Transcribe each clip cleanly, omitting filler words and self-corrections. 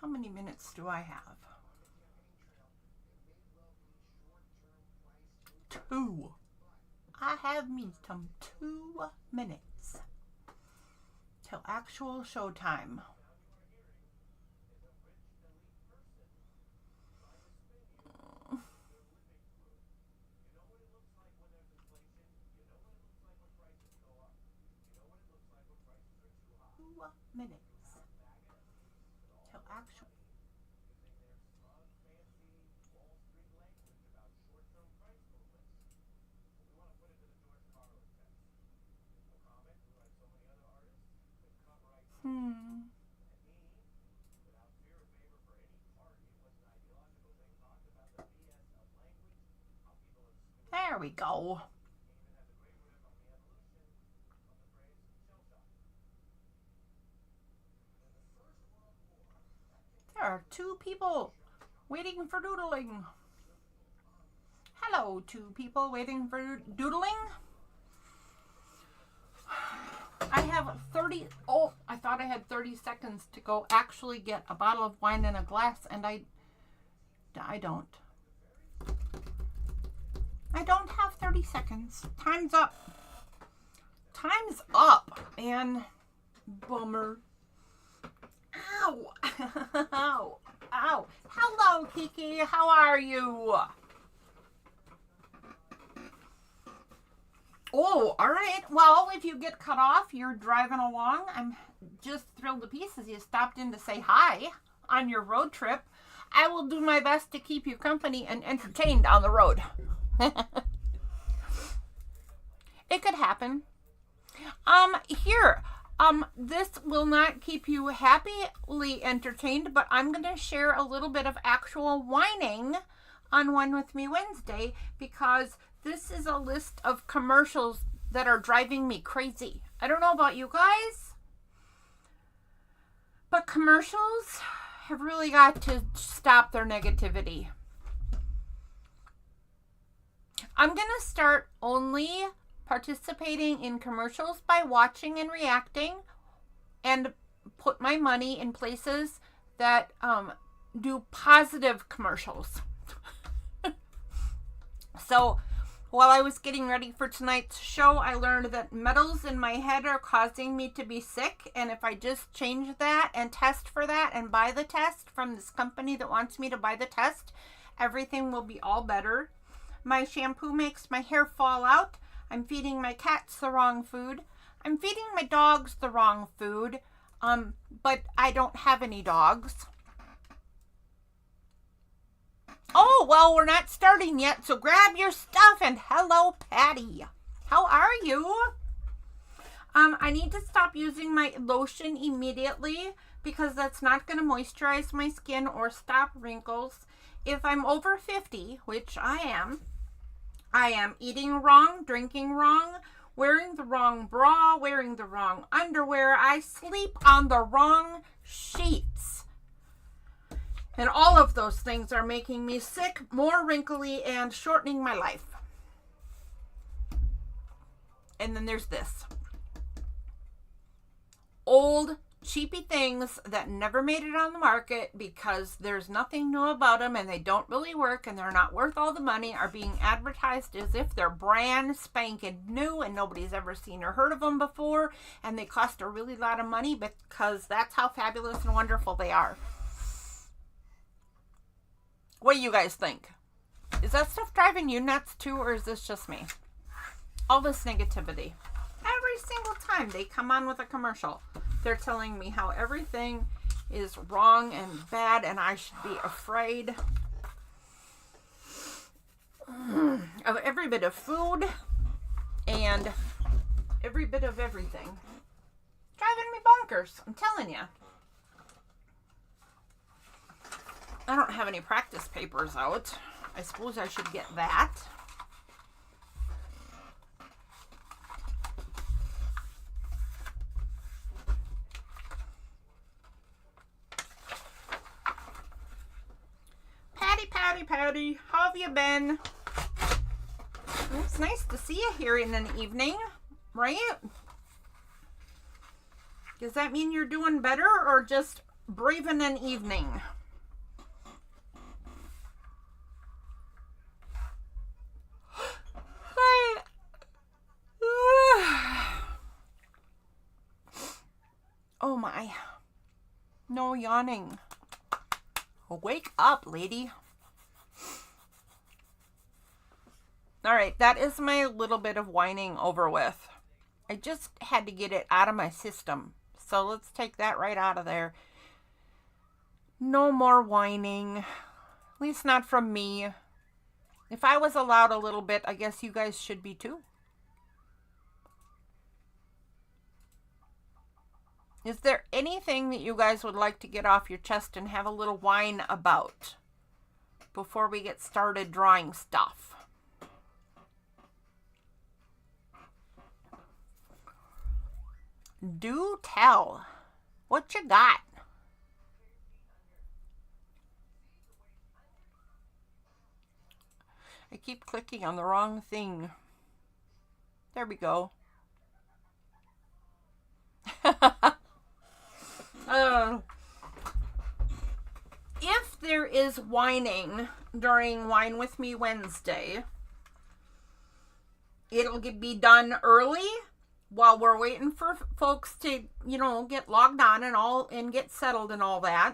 How many minutes do I have? 2. I have me some 2 minutes till actual showtime. Minutes till actual. There we go. There are 2 people waiting for doodling. Hello, 2 people waiting for doodling. I have 30, oh, I thought I had 30 seconds to go actually get a bottle of wine and a glass, and I don't. I don't have 30 seconds. Time's up. Time's up, and bummer. Ow. Ow. Ow. Hello, Kiki. How are you? Oh, all right. Well, if you get cut off, you're driving along. I'm just thrilled to pieces you stopped in to say hi on your road trip. I will do my best to keep you company and entertained on the road. It could happen. This will not keep you happily entertained, but I'm going to share a little bit of actual whining on One With Me Wednesday, because this is a list of commercials that are driving me crazy. I don't know about you guys, but commercials have really got to stop their negativity. I'm going to start only participating in commercials by watching and reacting, and put my money in places that do positive commercials. So while I was getting ready for tonight's show, I learned that metals in my head are causing me to be sick, and if I just change that and test for that and buy the test from this company that wants me to buy the test, everything will be all better. My shampoo makes my hair fall out. I'm feeding my cats the wrong food. I'm feeding my dogs the wrong food, but I don't have any dogs. Oh, well, we're not starting yet, so grab your stuff, and hello, Patty. How are you? I need to stop using my lotion immediately, because that's not going to moisturize my skin or stop wrinkles. If I'm over 50, which I am eating wrong, drinking wrong, wearing the wrong bra, wearing the wrong underwear. I sleep on the wrong sheets. And all of those things are making me sick, more wrinkly, and shortening my life. And then there's this. Old, cheapy things that never made it on the market because there's nothing new about them and they don't really work and they're not worth all the money, are being advertised as if they're brand spanking new and nobody's ever seen or heard of them before, and they cost a really lot of money because that's how fabulous and wonderful they are. What do you guys think? Is that stuff driving you nuts too, or is this just me? All this negativity. Every single time they come on with a commercial, they're telling me how everything is wrong and bad and I should be afraid of every bit of food and every bit of everything. Driving me bonkers, I'm telling you. I don't have any practice papers out. I suppose I should get that. Patty, how have you been? It's nice to see you here in an evening, right? Does that mean you're doing better or just braving an evening? Oh my. No yawning. Wake up, lady. All right, that is my little bit of whining over with. I just had to get it out of my system. So let's take that right out of there. No more whining. At least not from me. If I was allowed a little bit, I guess you guys should be too. Is there anything that you guys would like to get off your chest and have a little whine about before we get started drawing stuff? Do tell. What you got? I keep clicking on the wrong thing. There we go. If there is whining during Wine With Me Wednesday, it'll be done early while we're waiting for folks to, get logged on and get settled and all that.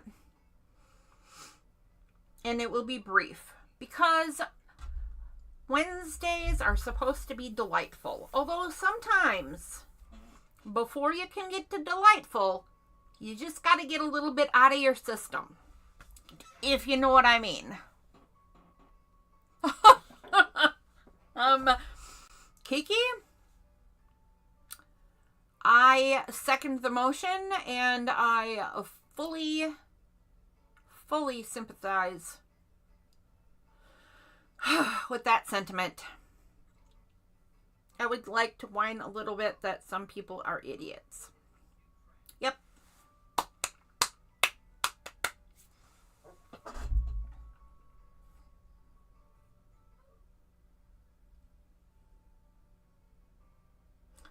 And it will be brief because Wednesdays are supposed to be delightful. Although sometimes before you can get to delightful, you just got to get a little bit out of your system. If you know what I mean. Kiki? I second the motion and I fully sympathize with that sentiment. I would like to whine a little bit that some people are idiots. Yep.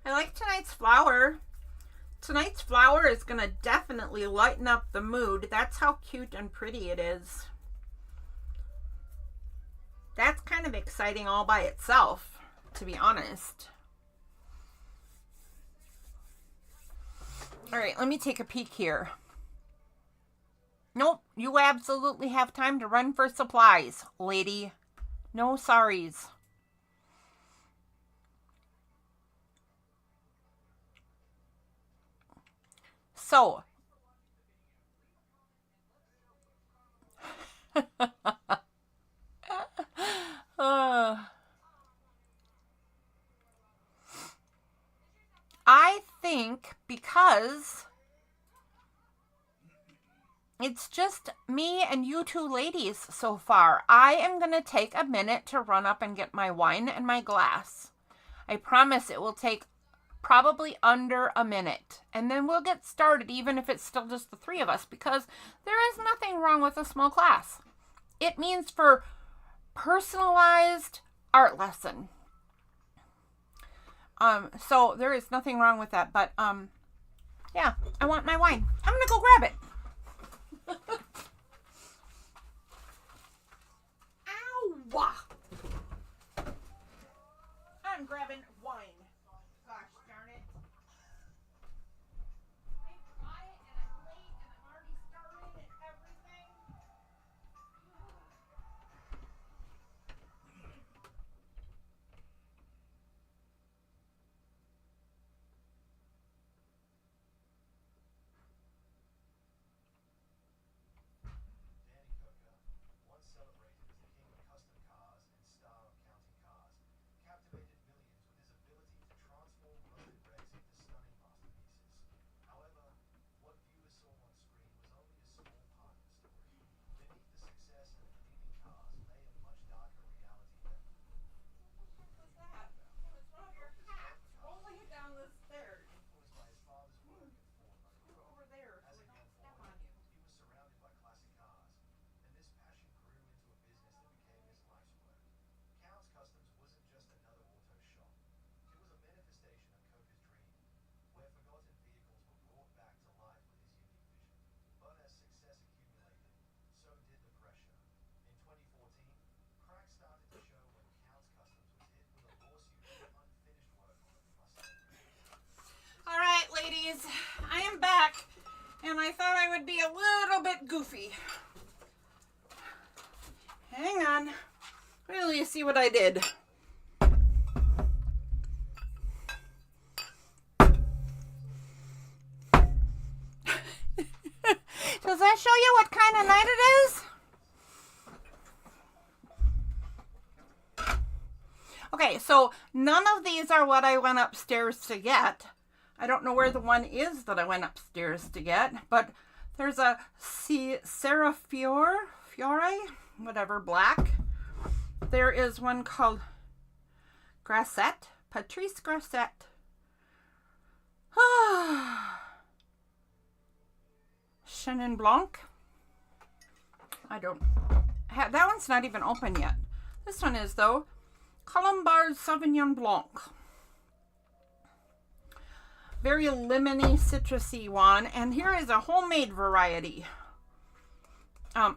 I like tonight's flower. Tonight's flower is going to definitely lighten up the mood. That's how cute and pretty it is. That's kind of exciting all by itself, to be honest. All right, let me take a peek here. Nope, you absolutely have time to run for supplies, lady. No sorries. So, I think because it's just me and you two ladies so far, I am going to take a minute to run up and get my wine and my glass. I promise it will take probably under a minute. And then we'll get started, even if it's still just the three of us, because there is nothing wrong with a small class. It means for personalized art lesson. So there is nothing wrong with that. But, yeah, I want my wine. I'm going to go grab it. Ow! I'm grabbing wine. Gosh darn it. I try and I'm late and I'm already starting and everything. kitties, I am back, and I thought I would be a little bit goofy. Hang on. Wait till you see what I did. Does that show you what kind of night it is? Okay, so none of these are what I went upstairs to get. I don't know where the one is that I went upstairs to get, but there's a Sarah Fiore, whatever, black. There is one called Grasset, Patrice Grasset. Chenin Blanc. That one's not even open yet. This one is, though. Colombard Sauvignon Blanc. Very lemony, citrusy one. And here is a homemade variety.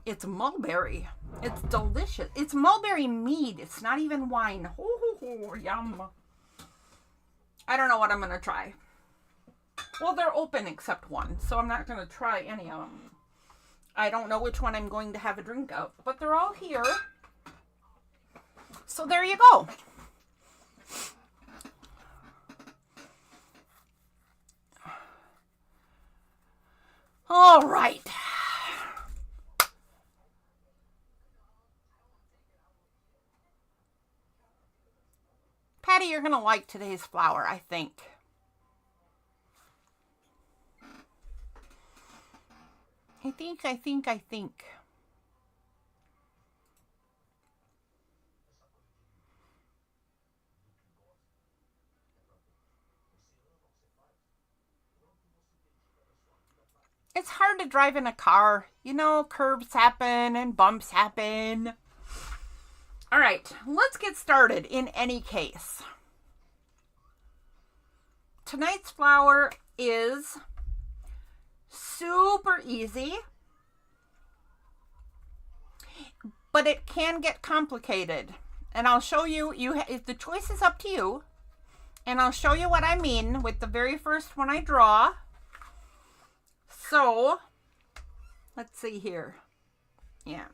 It's mulberry. It's delicious. It's mulberry mead. It's not even wine. Oh, yum. I don't know what I'm going to try. Well, they're open except one, so I'm not going to try any of them. I don't know which one I'm going to have a drink of, but they're all here. So there you go. All right. Patty, you're going to like today's flower, I think. I think. It's hard to drive in a car. You know, curves happen and bumps happen. All right, let's get started in any case. Tonight's flower is super easy, but it can get complicated. And I'll show you, the choice is up to you. And I'll show you what I mean with the very first one I draw. So, let's see here. Yeah.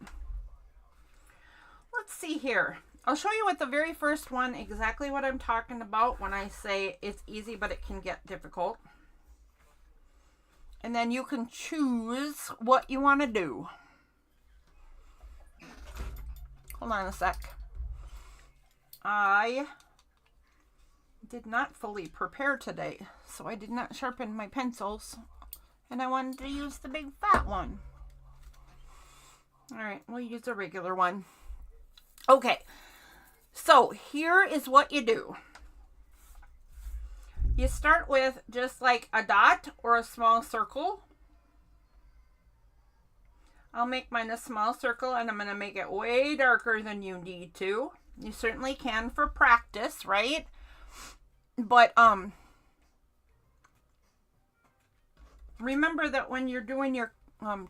Let's see here. I'll show you with the very first one exactly what I'm talking about when I say it's easy, but it can get difficult. And then you can choose what you want to do. Hold on a sec. I did not fully prepare today, so I did not sharpen my pencils. And I wanted to use the big fat one. All right, we'll use a regular one. Okay, so here is what you do. You start with just like a dot or a small circle. I'll make mine a small circle, and I'm going to make it way darker than you need to. You certainly can for practice, right? But remember that when you're doing your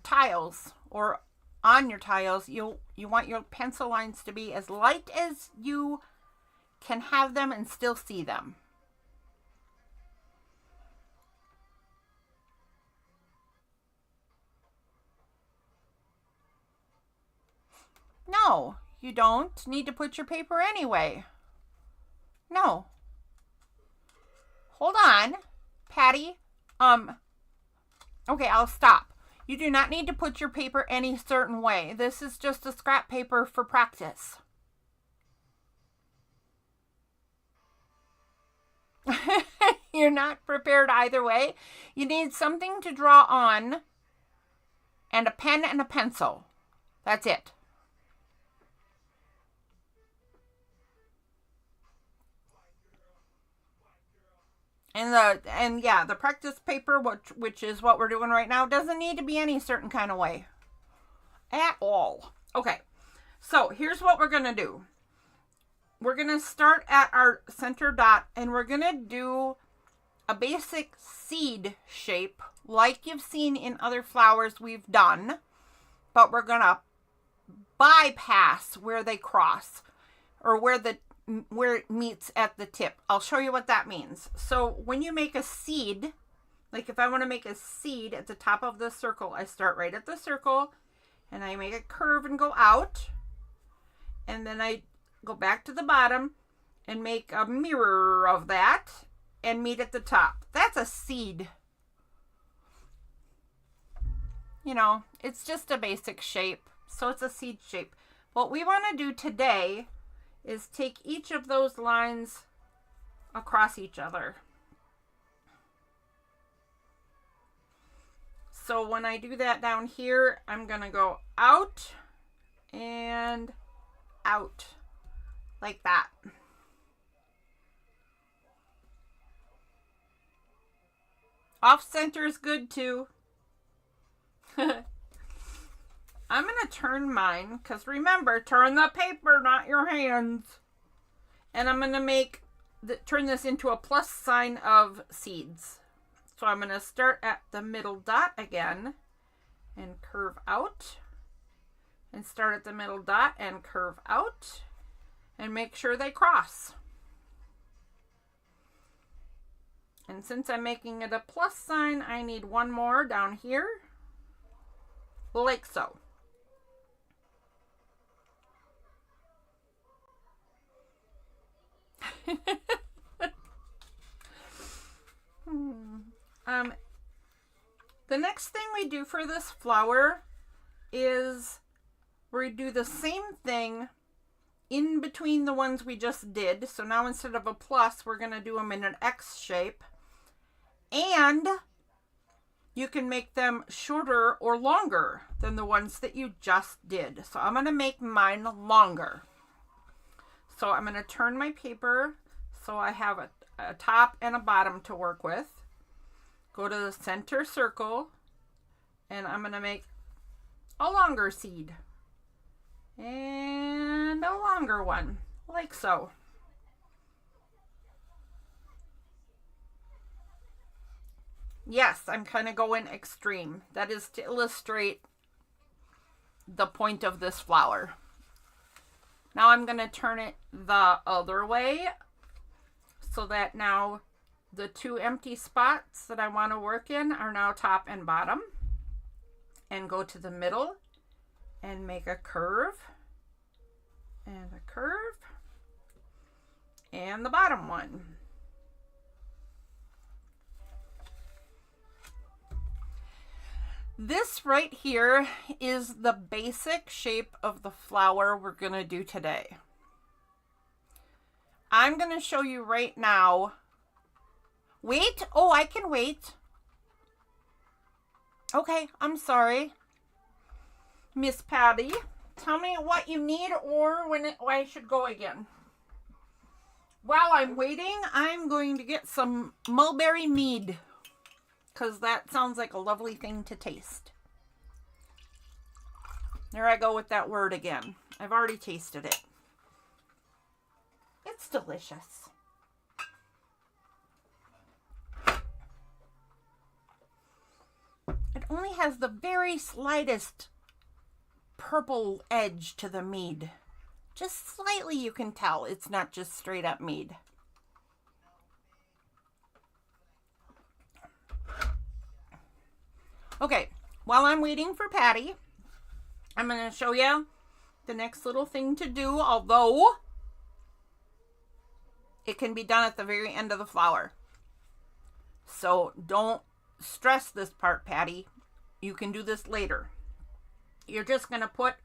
tiles or on your tiles, you want your pencil lines to be as light as you can have them and still see them. No, you don't need to put your paper anyway. No. Hold on, Patty. Okay, I'll stop. You do not need to put your paper any certain way. This is just a scrap paper for practice. You're not prepared either way. You need something to draw on and a pen and a pencil. That's it. And yeah, the practice paper, which is what we're doing right now, doesn't need to be any certain kind of way at all. Okay, so here's what we're gonna do. We're gonna start at our center dot, and we're gonna do a basic seed shape like you've seen in other flowers we've done, but we're gonna bypass where they cross, or where it meets at the tip. I'll show you what that means. So when you make a seed, Like if I want to make a seed at the top of the circle, I start right at the circle and I make a curve and go out. And then I go back to the bottom and make a mirror of that and meet at the top. That's a seed. You know, it's just a basic shape. So it's a seed shape. What we want to do today is take each of those lines across each other. So when I do that down here, I'm going to go out and out like that. Off center is good too. I'm going to turn mine, because remember, turn the paper, not your hands. And I'm going to turn this into a plus sign of seeds. So I'm going to start at the middle dot again and curve out. And start at the middle dot and curve out. And make sure they cross. And since I'm making it a plus sign, I need one more down here. Like so. The next thing we do for this flower is we do the same thing in between the ones we just did. So now instead of a plus, we're going to do them in an X shape. And you can make them shorter or longer than the ones that you just did. So I'm going to make mine longer. So I'm going to turn my paper so I have a top and a bottom to work with. Go to the center circle and I'm going to make a longer seed and a longer one, like so. Yes, I'm kind of going extreme. That is to illustrate the point of this flower. Now I'm going to turn it the other way so that now the two empty spots that I want to work in are now top and bottom. And go to the middle and make a curve and a curve and the bottom one. This right here is the basic shape of the flower we're going to do today. I'm going to show you right now. Wait. Oh, I can wait. Okay, I'm sorry. Miss Patty, tell me what you need or when I should go again. While I'm waiting, I'm going to get some mulberry mead, because that sounds like a lovely thing to taste. There I go with that word again. I've already tasted it. It's delicious. It only has the very slightest purple edge to the mead. Just slightly you can tell it's not just straight up mead. Okay, while I'm waiting for Patty, I'm going to show you the next little thing to do, although it can be done at the very end of the flower. So don't stress this part, Patty. You can do this later. You're just going to put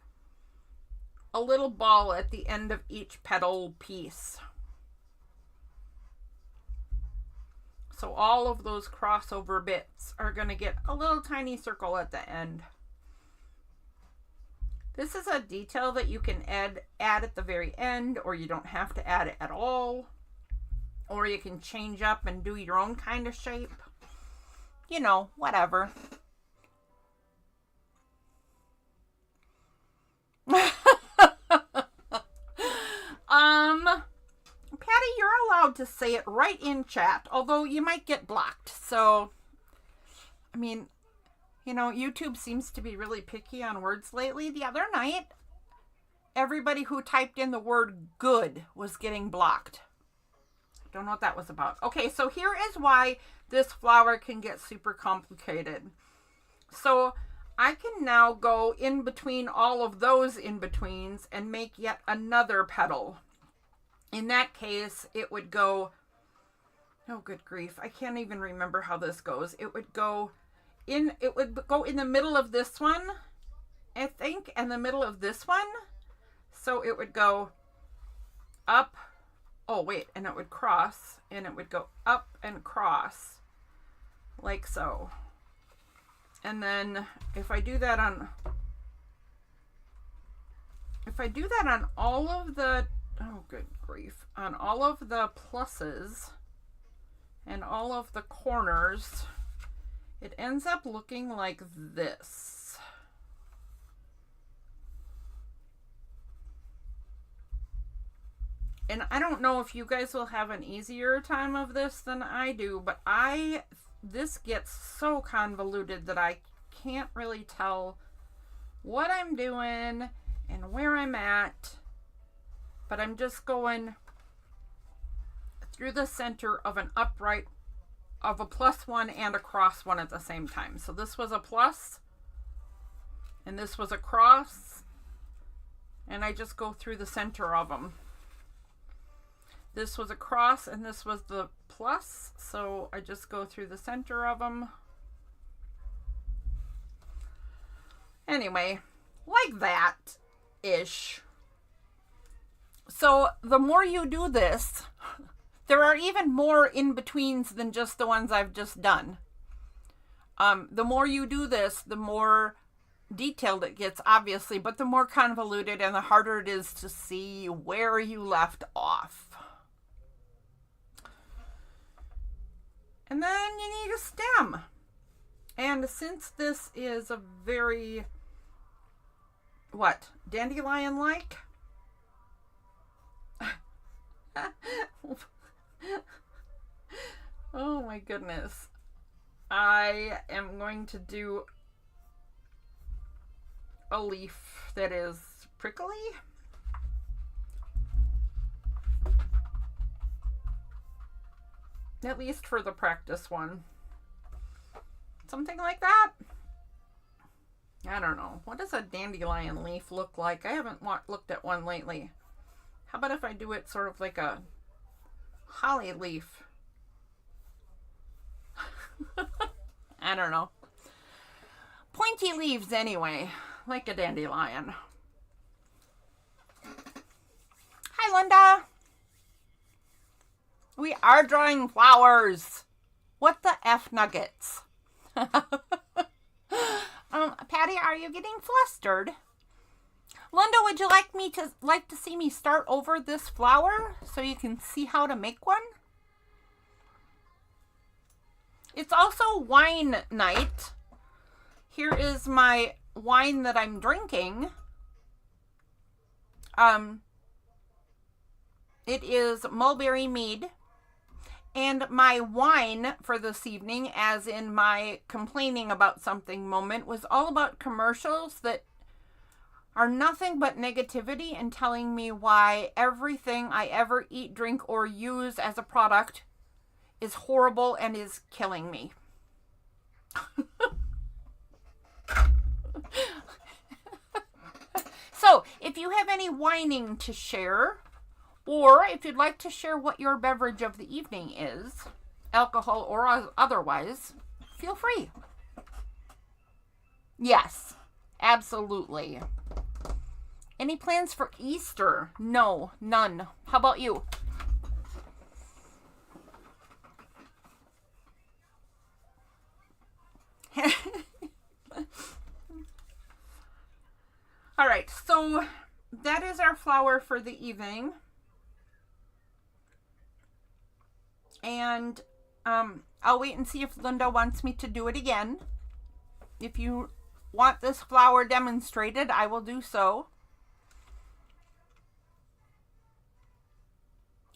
a little ball at the end of each petal piece. So all of those crossover bits are going to get a little tiny circle at the end. This is a detail that you can add at the very end, or you don't have to add it at all. Or you can change up and do your own kind of shape. You know, whatever. Patty, you're allowed to say it right in chat, although you might get blocked. So, I mean, you know, YouTube seems to be really picky on words lately. The other night, everybody who typed in the word good was getting blocked. Don't know what that was about. Okay, so here is why this flower can get super complicated. So I can now go in between all of those in-betweens and make yet another petal. In that case, it would go, oh good grief, I can't even remember how this goes. It would go in the middle of this one, I think, and the middle of this one. So it would go up, oh wait, and it would cross, and it would go up and cross, like so. And then if I do that on all of the, oh good grief, on all of the pluses and all of the corners, it ends up looking like this. And I don't know if you guys will have an easier time of this than I do, but this gets so convoluted that I can't really tell what I'm doing and where I'm at. But I'm just going through the center of an upright, of a plus one and a cross one at the same time. So this was a plus and this was a cross, and I just go through the center of them. This was a cross and this was the plus, so I just go through the center of them. Anyway, like that-ish. So the more you do this, there are even more in-betweens than just the ones I've just done. The more you do this, the more detailed it gets, obviously, but the more convoluted and the harder it is to see where you left off. And then you need a stem. And since this is a very, dandelion-like? Oh my goodness. I am going to do a leaf that is prickly. At least for the practice one. Something like that. I don't know. What does a dandelion leaf look like? I haven't looked at one lately. How about if I do it sort of like a holly leaf? I don't know. Pointy leaves anyway, like a dandelion. Hi, Linda. We are drawing flowers. What the F nuggets? Patty, are you getting flustered? Linda, would you like to see me start over this flower so you can see how to make one? It's also wine night. Here is my wine that I'm drinking. It is mulberry mead. And my wine for this evening, as in my complaining about something moment, was all about commercials that are nothing but negativity and telling me why everything I ever eat, drink, or use as a product is horrible and is killing me. So, if you have any whining to share, or if you'd like to share what your beverage of the evening is, alcohol or otherwise, feel free. Yes, absolutely. Any plans for Easter? No, none. How about you? All right, so that is our flower for the evening. And I'll wait and see if Linda wants me to do it again. If you want this flower demonstrated, I will do so.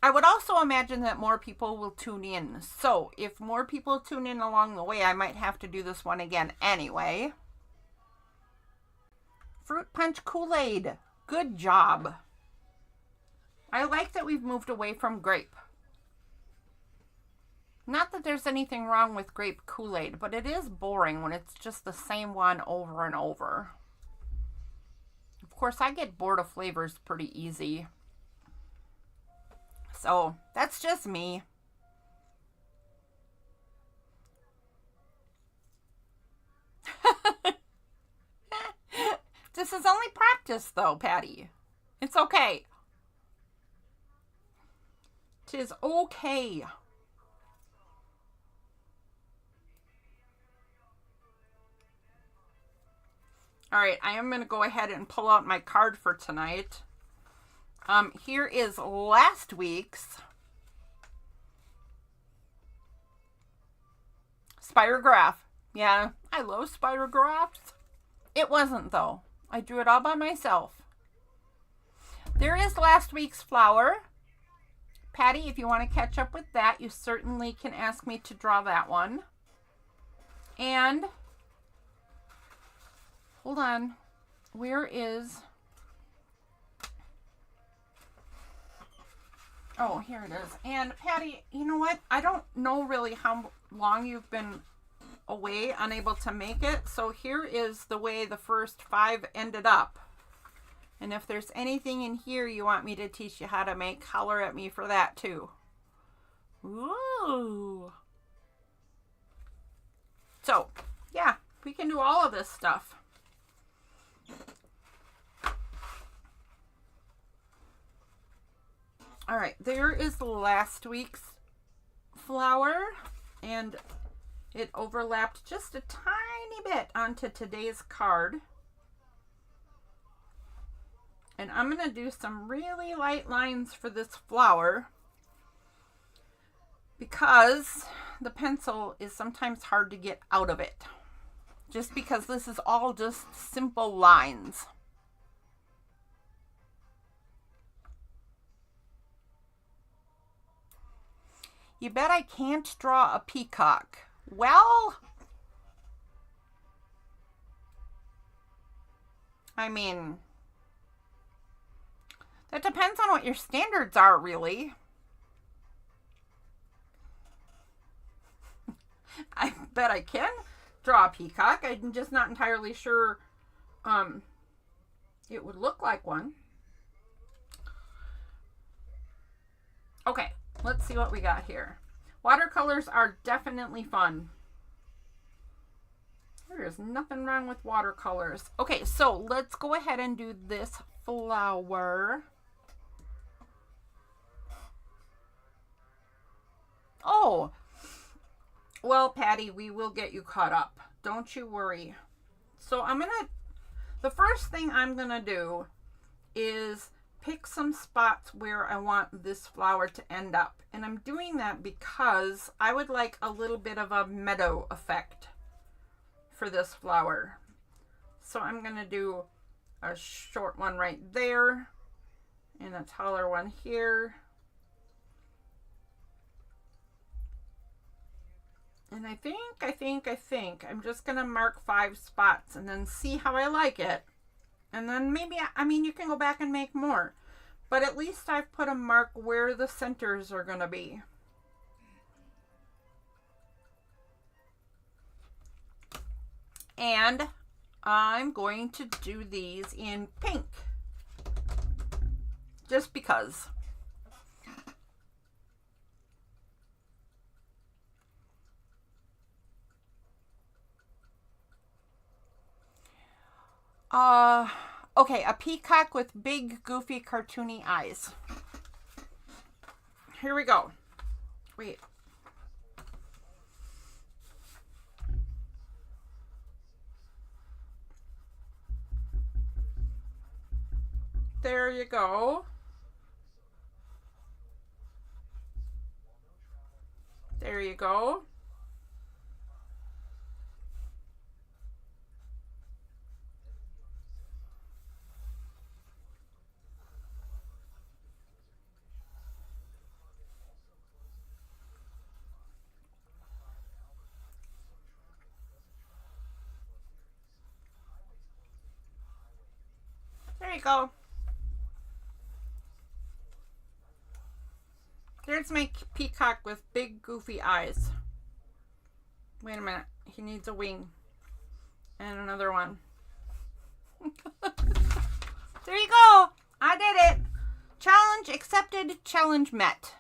I would also imagine that more people will tune in. So if more people tune in along the way, I might have to do this one again anyway. Fruit punch Kool-Aid. Good job. I like that we've moved away from grape. Not that there's anything wrong with grape Kool-Aid, but it is boring when it's just the same one over and over. Of course, I get bored of flavors pretty easy. So, that's just me. This is only practice, though, Patty. It's okay. It is okay. All right, I am going to go ahead and pull out my card for tonight. Here is last week's spirograph. Yeah, I love spirographs. It wasn't, though. I drew it all by myself. There is last week's flower. Patty, if you want to catch up with that, you certainly can ask me to draw that one. And, hold on, where is, oh, here it is. And Patty, you know what? I don't know really how long you've been away, unable to make it. So here is the way the first 5 ended up. And if there's anything in here you want me to teach you how to make, holler at me for that too. Ooh. So, yeah, we can do all of this stuff. All right, there is last week's flower, and it overlapped just a tiny bit onto today's card. And I'm going to do some really light lines for this flower because the pencil is sometimes hard to get out of it. Just because this is all just simple lines. You bet I can't draw a peacock. Well, I mean, that depends on what your standards are, really. I bet I can draw a peacock. I'm just not entirely sure it would look like one. Okay, let's see what we got here. Watercolors are definitely fun. There is nothing wrong with watercolors. Okay, so let's go ahead and do this flower. Oh, well, Patty, we will get you caught up. Don't you worry. So the first thing I'm gonna do is pick some spots where I want this flower to end up. And I'm doing that because I would like a little bit of a meadow effect for this flower. So I'm gonna do a short one right there and a taller one here. And I think I'm just going to mark 5 spots and then see how I like it. And then maybe, I mean, you can go back and make more. But at least I've put a mark where the centers are going to be. And I'm going to do these in pink. Just because. Okay, a peacock with big, goofy, cartoony eyes. Here we go. Wait. There you go. There you go. There you go. Here's my peacock with big goofy eyes. Wait a minute. He needs a wing. And another one. There you go. I did it. Challenge accepted. Challenge met.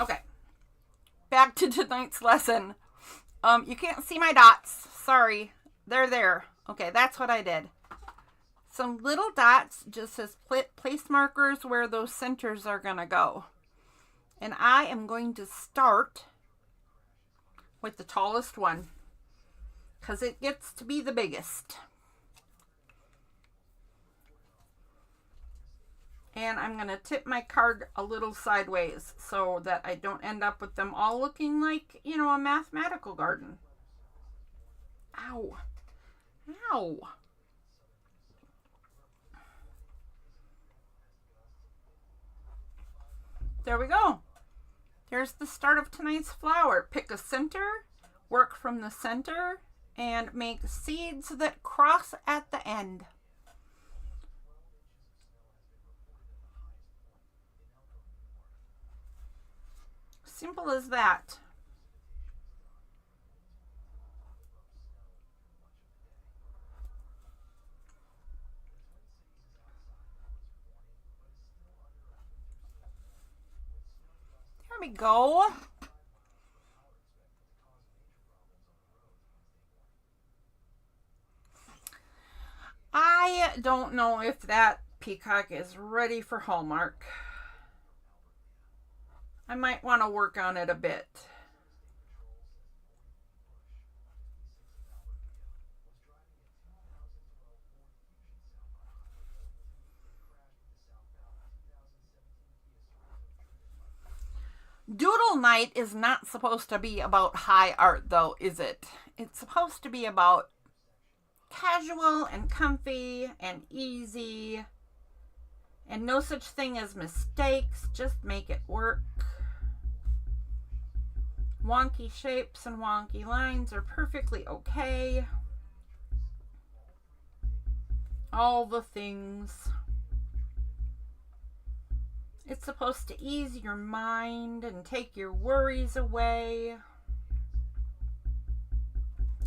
Okay. Back to tonight's lesson. You can't see my dots. Sorry. They're there. Okay, that's what I did. Some little dots just as place markers where those centers are going to go. And I am going to start with the tallest one because it gets to be the biggest. And I'm going to tip my card a little sideways so that I don't end up with them all looking like, you know, a mathematical garden. Ow. Ow. There we go. There's the start of tonight's flower. Pick a center, work from the center, and make seeds that cross at the end. Simple as that. There we go. I don't know if that peacock is ready for Hallmark. I might want to work on it a bit. Doodle night is not supposed to be about high art, though, is it? It's supposed to be about casual and comfy and easy and no such thing as mistakes. Just make it work. Wonky shapes and wonky lines are perfectly okay. All the things. It's supposed to ease your mind and take your worries away.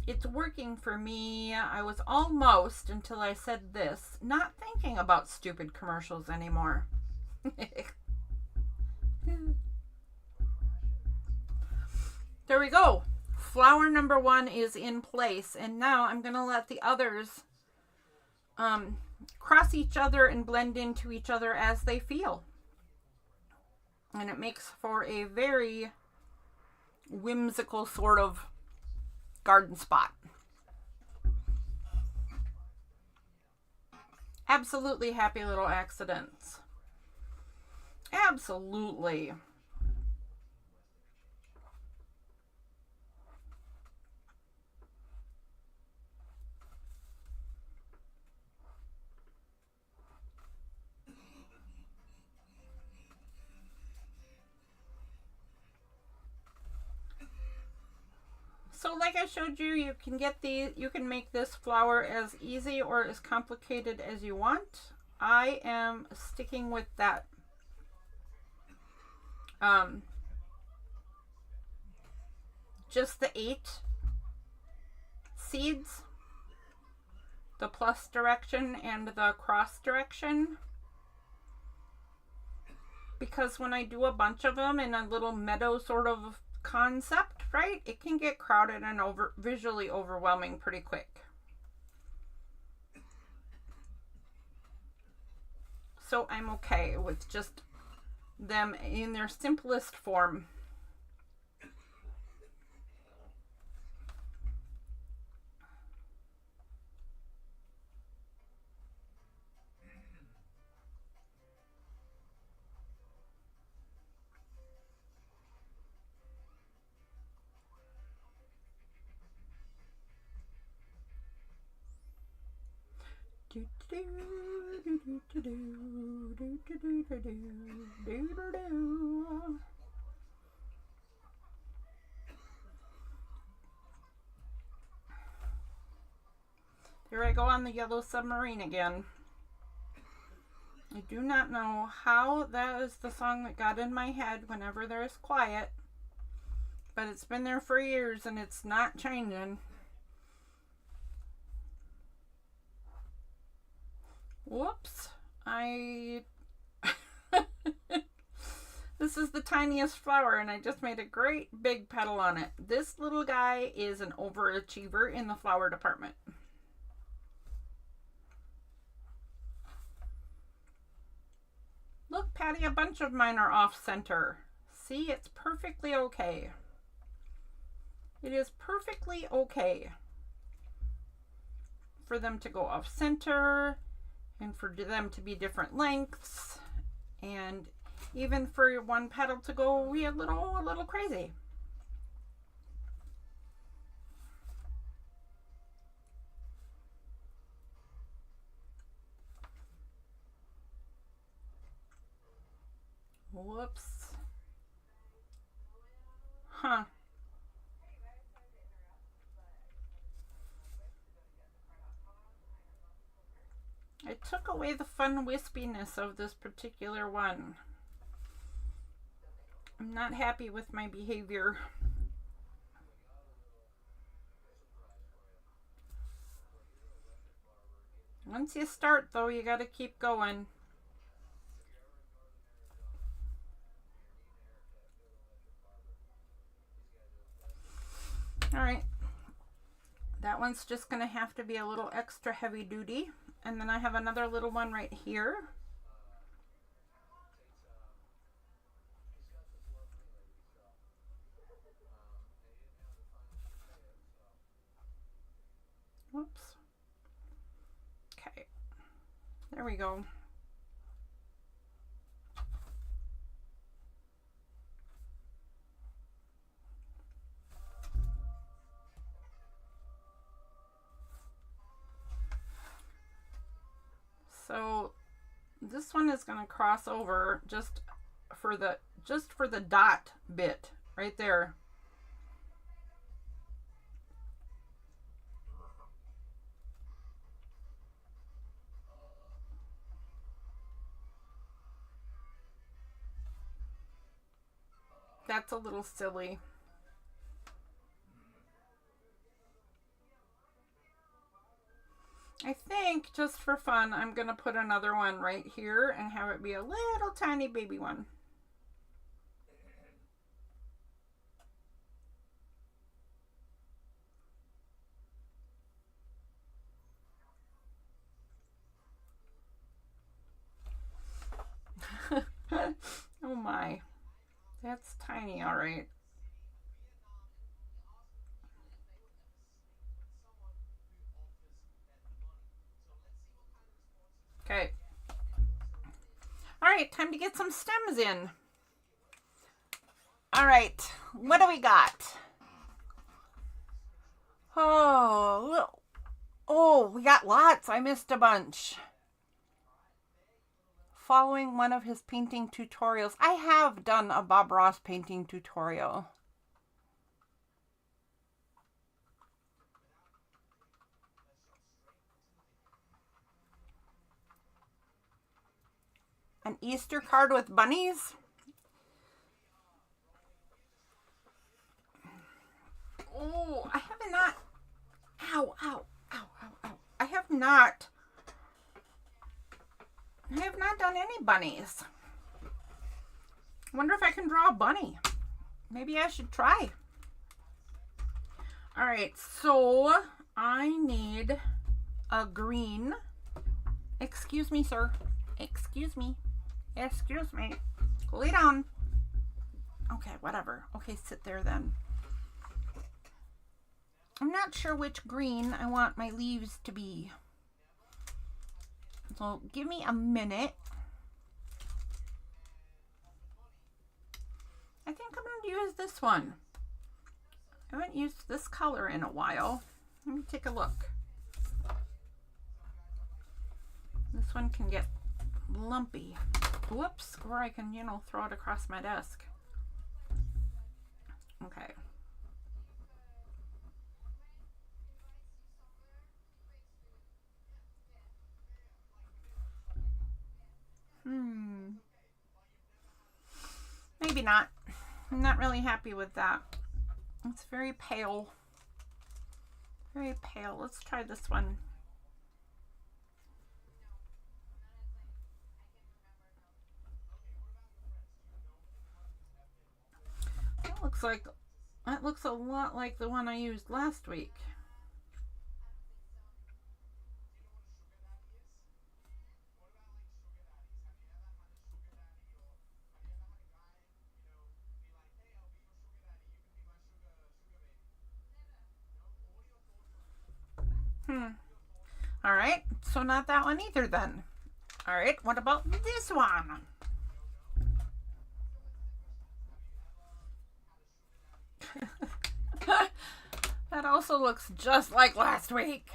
It's working for me. I was almost, until I said this, not thinking about stupid commercials anymore. There we go. Flower number 1 is in place. And now I'm going to let the others cross each other and blend into each other as they feel. And it makes for a very whimsical sort of garden spot. Absolutely happy little accidents. Absolutely. So like I showed you, you can make this flower as easy or as complicated as you want. I am sticking with that just the 8 seeds, the plus direction and the cross direction, because when I do a bunch of them in a little meadow sort of concept, right, it can get crowded and visually overwhelming pretty quick. So I'm okay with just them in their simplest form. Here I go on the yellow submarine again. I do not know how that is the song that got in my head whenever there's quiet, but it's been there for years and it's not changing. Whoops. This is the tiniest flower and I just made a great big petal on it. This little guy is an overachiever in the flower department. Look, Patty, a bunch of mine are off center. See, it's perfectly okay. It is perfectly okay for them to go off center and for them to be different lengths, and even for one petal to go a little crazy. Whoops. Huh. I took away the fun wispiness of this particular one. I'm not happy with my behavior. Once you start, though, you gotta keep going. All right. That one's just gonna have to be a little extra heavy duty. And then I have another little one right here. Whoops. Okay. There we go. So this one is going to cross over just for the dot bit right there. That's a little silly. I think just for fun, I'm going to put another one right here and have it be a little tiny baby one. Oh my, that's tiny, all right. Okay. All right, time to get some stems in. All right, what do we got? Oh, we got lots. I missed a bunch. Following one of his painting tutorials. I have done a Bob Ross painting tutorial. An Easter card with bunnies? Oh, I have not. Ow, ow, ow, ow, ow. I have not done any bunnies. I wonder if I can draw a bunny. Maybe I should try. All right, so I need a green. Excuse me, sir. Excuse me. Excuse me. Lay down. Okay, whatever. Okay, sit there then. I'm not sure which green I want my leaves to be. So give me a minute. I think I'm going to use this one. I haven't used this color in a while. Let me take a look. This one can get lumpy. Whoops, or I can, throw it across my desk. Okay. maybe not. I'm not really happy with that. It's very pale. Very pale. Let's try this one. That looks a lot like the one I used last week. All right, so not that one either then. All right, what about this one? That also looks just like last week.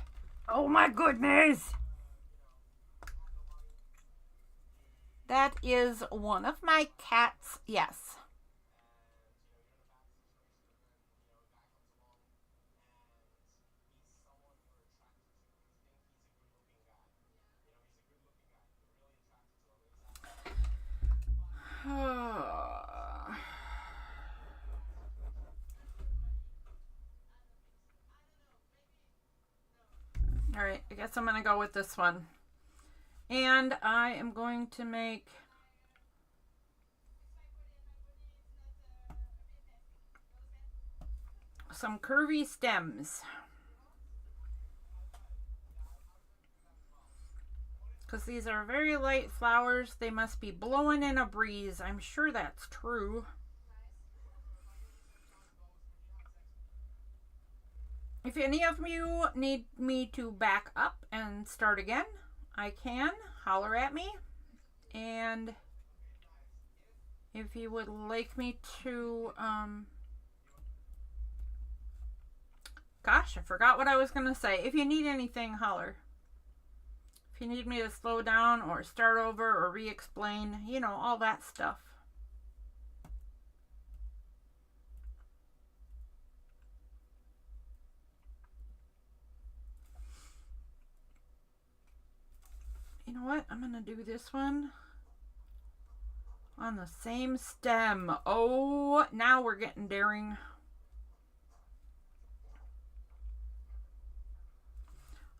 Oh my goodness. That is one of my cats, yes. All right, I guess I'm going to go with this one. And I am going to make some curvy stems. Because these are very light flowers. They must be blowing in a breeze. I'm sure that's true. If any of you need me to back up and start again, I can. Holler at me. And if you would like me to, gosh, I forgot what I was going to say. If you need anything, holler. If you need me to slow down or start over or re-explain, you know, all that stuff. You know what? I'm going to do this one on the same stem. Oh, now we're getting daring.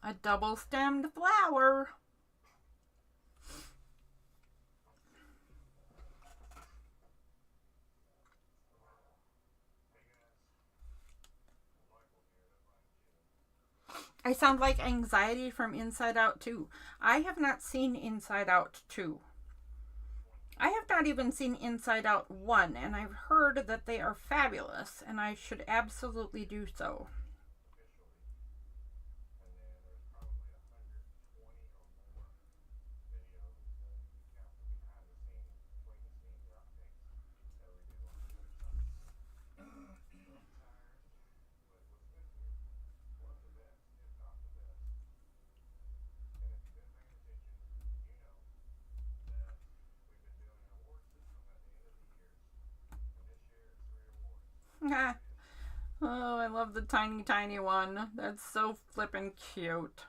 A double-stemmed flower. I sound like Anxiety from Inside Out 2. I have not seen Inside Out 2. I have not even seen Inside Out 1, and I've heard that they are fabulous, and I should absolutely do so. Oh, I love the tiny, tiny one. That's so flippin' cute.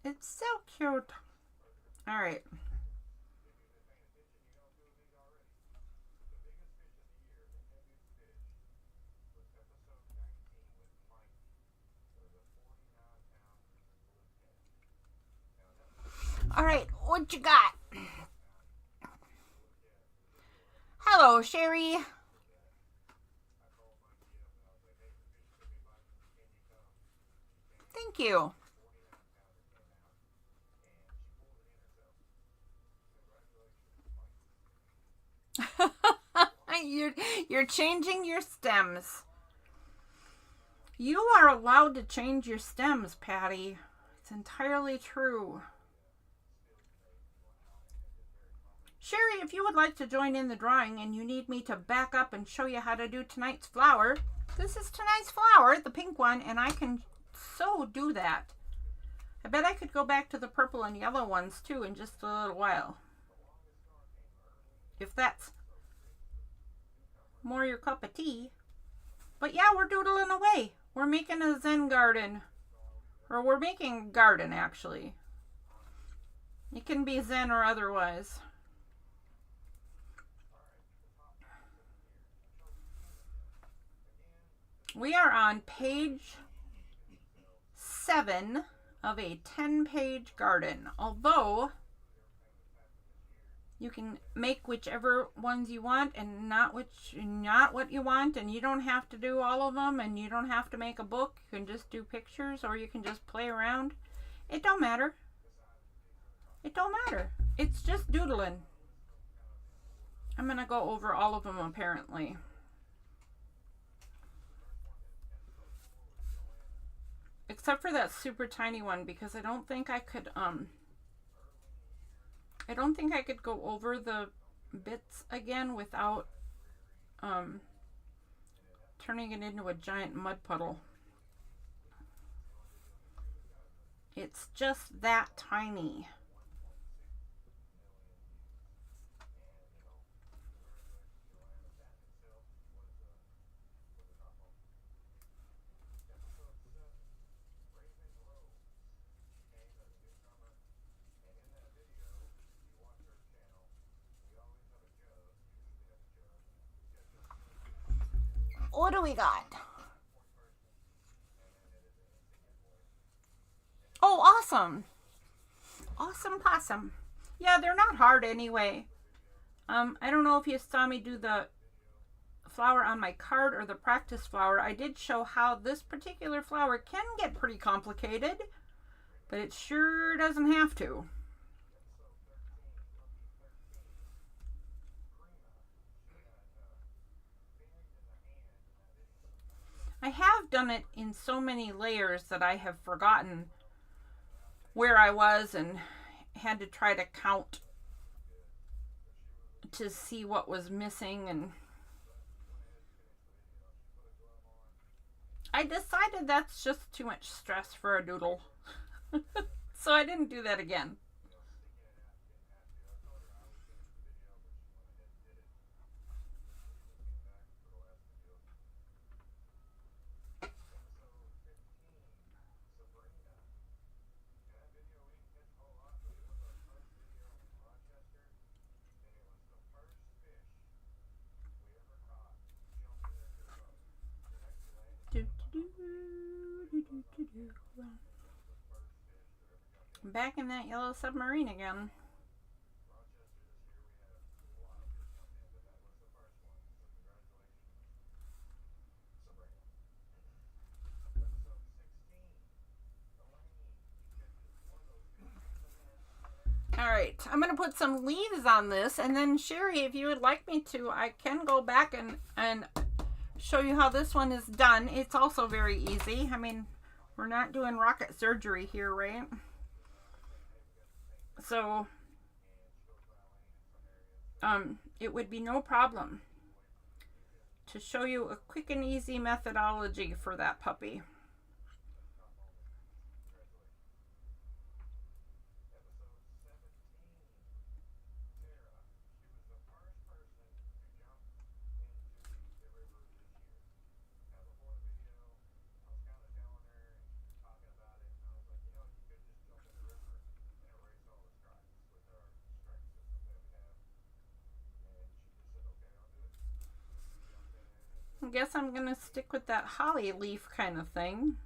It's so cute. All right. All right, what you got? Hello, Sherry. Thank you. You're changing your stems. You are allowed to change your stems, Patty. It's entirely true. Sherry, if you would like to join in the drawing and you need me to back up and show you how to do tonight's flower, this is tonight's flower, the pink one, and I can so do that. I bet I could go back to the purple and yellow ones too in just a little while. If that's more your cup of tea. But yeah, we're doodling away. We're making a Zen garden. Or we're making a garden, actually. It can be Zen or otherwise. We are on page 7 of a 10-page garden. Although you can make whichever ones you want and not what you want, and you don't have to do all of them, and you don't have to make a book. You can just do pictures, or you can just play around. It don't matter. It don't matter. It's just doodling. I'm going to go over all of them apparently. Except for that super tiny one, because I don't think I could go over the bits again without turning it into a giant mud puddle. It's just that tiny. What do we got? Oh, awesome. Awesome possum. Yeah, they're not hard anyway. I don't know if you saw me do the flower on my card or the practice flower. I did show how this particular flower can get pretty complicated, but it sure doesn't have to. I have done it in so many layers that I have forgotten where I was and had to try to count to see what was missing, and I decided that's just too much stress for a doodle. So I didn't do that again. I'm back in that yellow submarine again. All right, I'm going to put some leaves on this, and then Sherry, if you would like me to, I can go back and show you how this one is done. It's also very easy. I mean, we're not doing rocket surgery here, right? So, it would be no problem to show you a quick and easy methodology for that puppy. I guess I'm going to stick with that holly leaf kind of thing.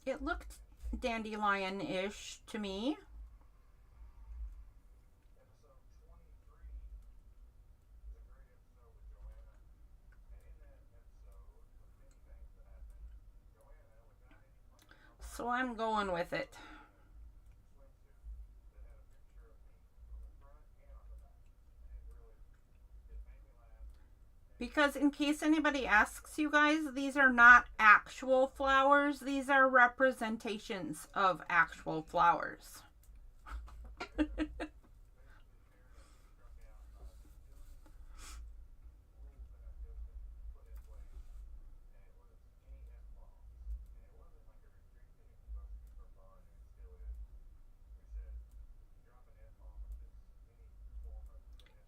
It looked dandelion-ish to me. So I'm going with it. Because in case anybody asks you guys, these are not actual flowers. These are representations of actual flowers.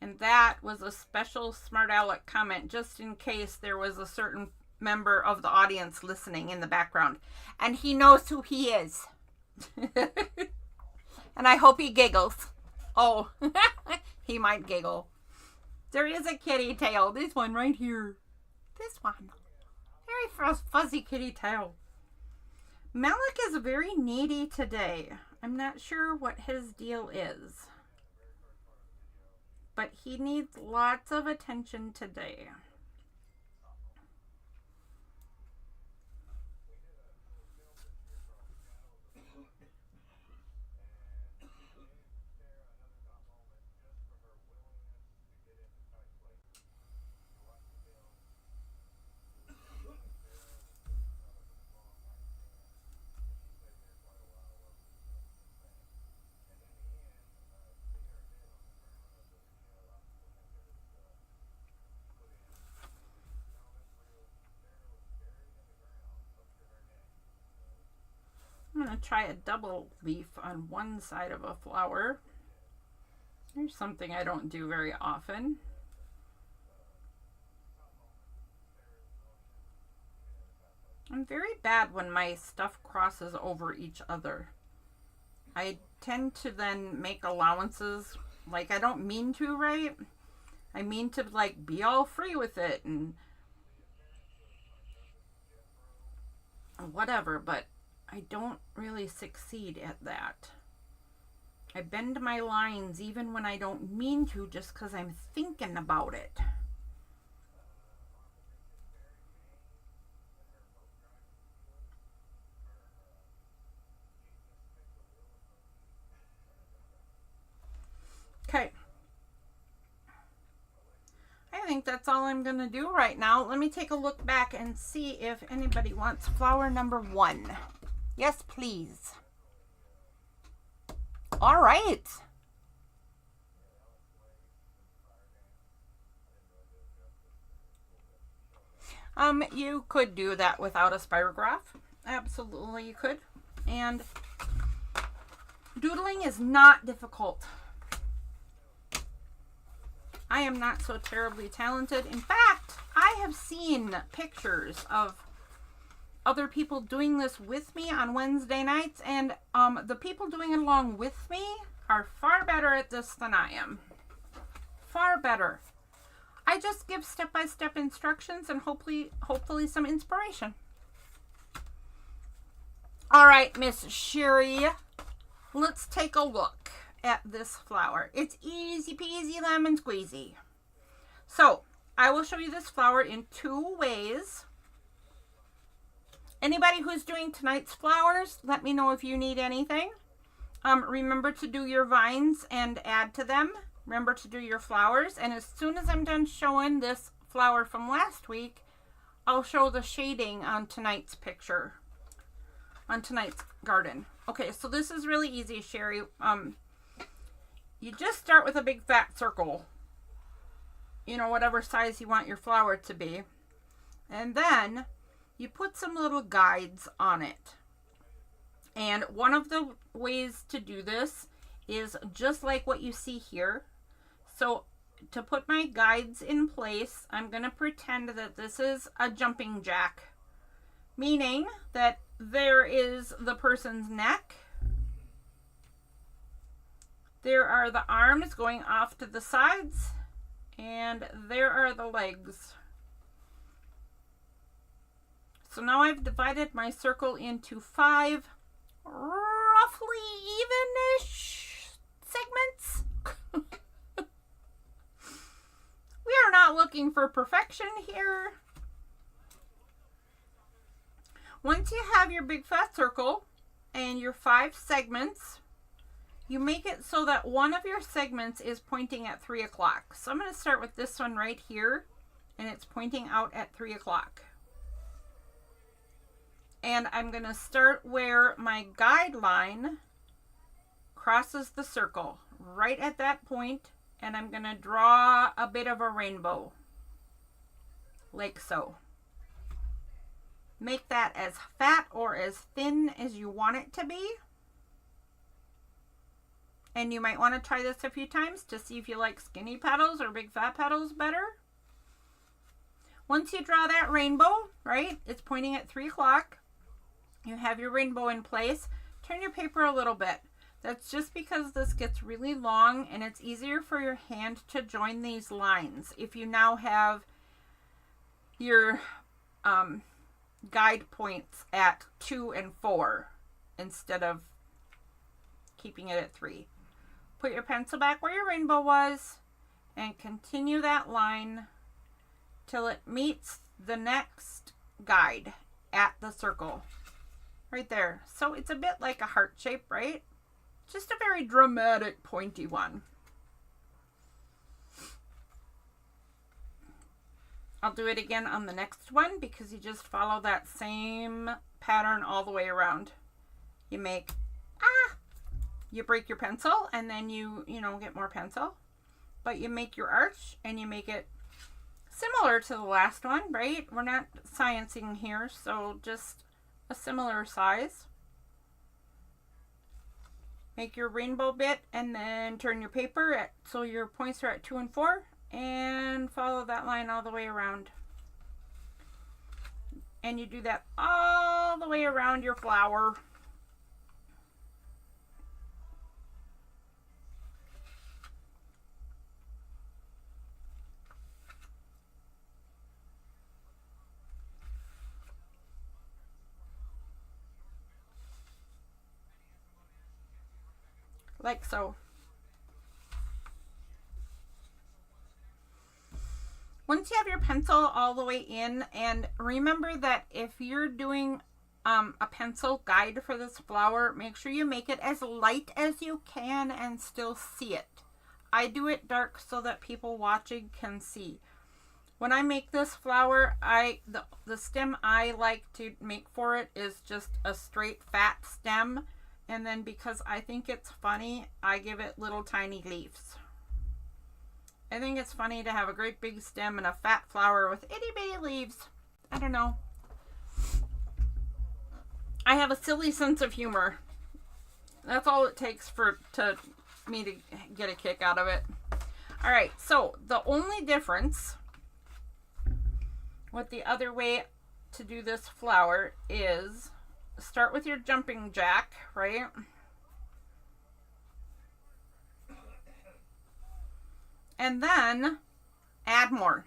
And that was a special smart aleck comment, just in case there was a certain member of the audience listening in the background. And he knows who he is. And I hope he giggles. Oh, he might giggle. There is a kitty tail. This one right here. This one. Very fuzzy kitty tail. Malik is very needy today. I'm not sure what his deal is, but he needs lots of attention today. I'm going to try a double leaf on one side of a flower. Here's something I don't do very often. I'm very bad when my stuff crosses over each other. I tend to then make allowances, like I don't mean to, right? I mean to like be all free with it and whatever, but I don't really succeed at that. I bend my lines even when I don't mean to, just because I'm thinking about it. Okay. I think that's all I'm going to do right now. Let me take a look back and see if anybody wants flower number 1. Yes, please. All right. You could do that without a spirograph. Absolutely, you could. And doodling is not difficult. I am not so terribly talented. In fact, I have seen pictures of other people doing this with me on Wednesday nights, and the people doing it along with me are far better at this than I am. Far better. I just give step-by-step instructions and hopefully some inspiration. All right, Miss Sherry, let's take a look at this flower. It's easy peasy lemon squeezy. So I will show you this flower in 2 ways. Anybody who's doing tonight's flowers, let me know if you need anything. Remember to do your vines and add to them. Remember to do your flowers. And as soon as I'm done showing this flower from last week, I'll show the shading on tonight's picture, on tonight's garden. Okay, so this is really easy, Sherry. You just start with a big fat circle. You know, whatever size you want your flower to be. And then you put some little guides on it. And one of the ways to do this is just like what you see here. So to put my guides in place, I'm going to pretend that this is a jumping jack, meaning that there is the person's neck. There are the arms going off to the sides, and there are the legs. So now I've divided my circle into 5 roughly even-ish segments. We are not looking for perfection here. Once you have your big fat circle and your 5 segments, you make it so that one of your segments is pointing at 3 o'clock. So I'm going to start with this one right here, and it's pointing out at 3 o'clock. And I'm going to start where my guideline crosses the circle, right at that point, and I'm going to draw a bit of a rainbow, like so. Make that as fat or as thin as you want it to be. And you might want to try this a few times to see if you like skinny petals or big fat petals better. Once you draw that rainbow, right, it's pointing at 3 o'clock. You have your rainbow in place. Turn your paper a little bit. That's just because this gets really long and it's easier for your hand to join these lines. If you now have your guide points at 2 and 4 instead of keeping it at 3. Put your pencil back where your rainbow was and continue that line till it meets the next guide at the circle. Right there. So it's a bit like a heart shape, right? Just a very dramatic, pointy one. I'll do it again on the next one because you just follow that same pattern all the way around. You make, you break your pencil and then you get more pencil. But you make your arch and you make it similar to the last one, right? We're not sciencing here, so just a similar size. Make your rainbow bit and then turn your paper so your points are at 2 and 4 and follow that line all the way around. And you do that all the way around your flower. Like so. Once you have your pencil all the way in, and remember that if you're doing a pencil guide for this flower, make sure you make it as light as you can and still see it. I do it dark so that people watching can see. When I make this flower, the stem I like to make for it is just a straight fat stem. And then because I think it's funny, I give it little tiny leaves. I think it's funny to have a great big stem and a fat flower with itty bitty leaves. I don't know. I have a silly sense of humor. That's all it takes for me to get a kick out of it. All right, so the only difference with the other way to do this flower is start with your jumping jack, right? And then add more.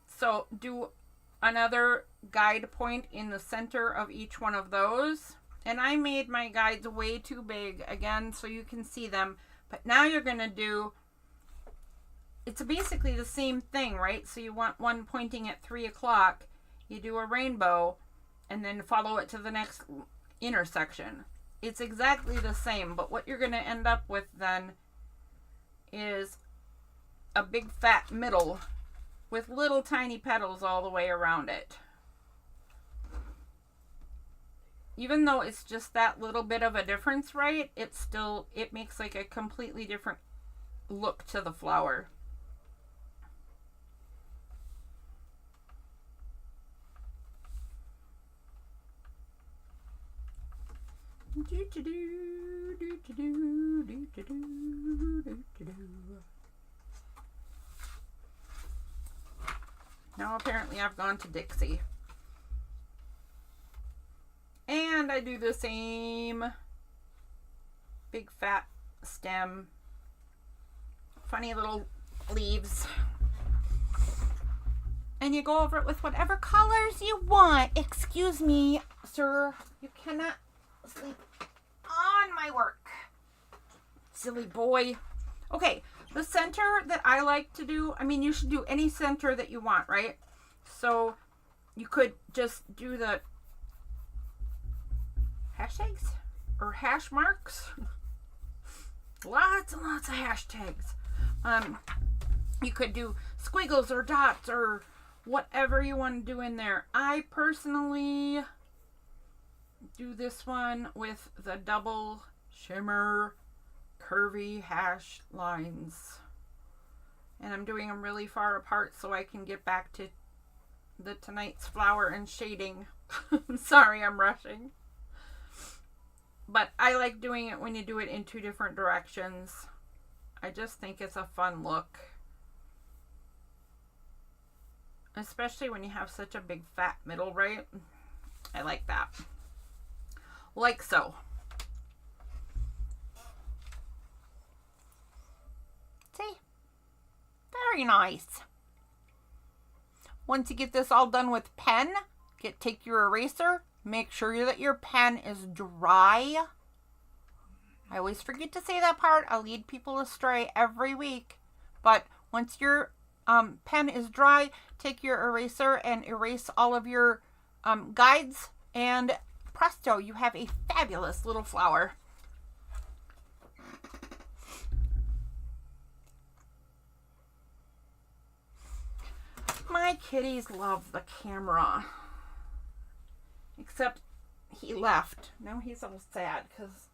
So do another guide point in the center of each one of those. And I made my guides way too big again so you can see them. But now you're going to do, it's basically the same thing, right? So you want one pointing at 3 o'clock. You do a rainbow and then follow it to the next intersection. It's exactly the same, but what you're going to end up with then is a big fat middle with little tiny petals all the way around it. Even though it's just that little bit of a difference, right? It makes like a completely different look to the flower. Now apparently I've gone to Dixie. And I do the same big fat stem. Funny little leaves. And you go over it with whatever colors you want. Excuse me, sir. You cannot sleep on my work. Silly boy. Okay, the center that I like to do, I mean, you should do any center that you want, right? So you could just do the hashtags or hash marks. Lots and lots of hashtags. You could do squiggles or dots or whatever you want to do in there. I personally do this one with the double shimmer curvy hash lines. And I'm doing them really far apart so I can get back to tonight's flower and shading. Sorry, I'm rushing. But I like doing it when you do it in 2 different directions. I just think it's a fun look. Especially when you have such a big fat middle, right? I like that. Like so. See? Very nice. once you get this all done with pen, take your eraser, make sure that your pen is dry. I always forget to say that part. I lead people astray every week. But once your pen is dry, take your eraser and erase all of your guides, and presto, you have a fabulous little flower. My kitties love the camera. Except he left. Now he's all sad because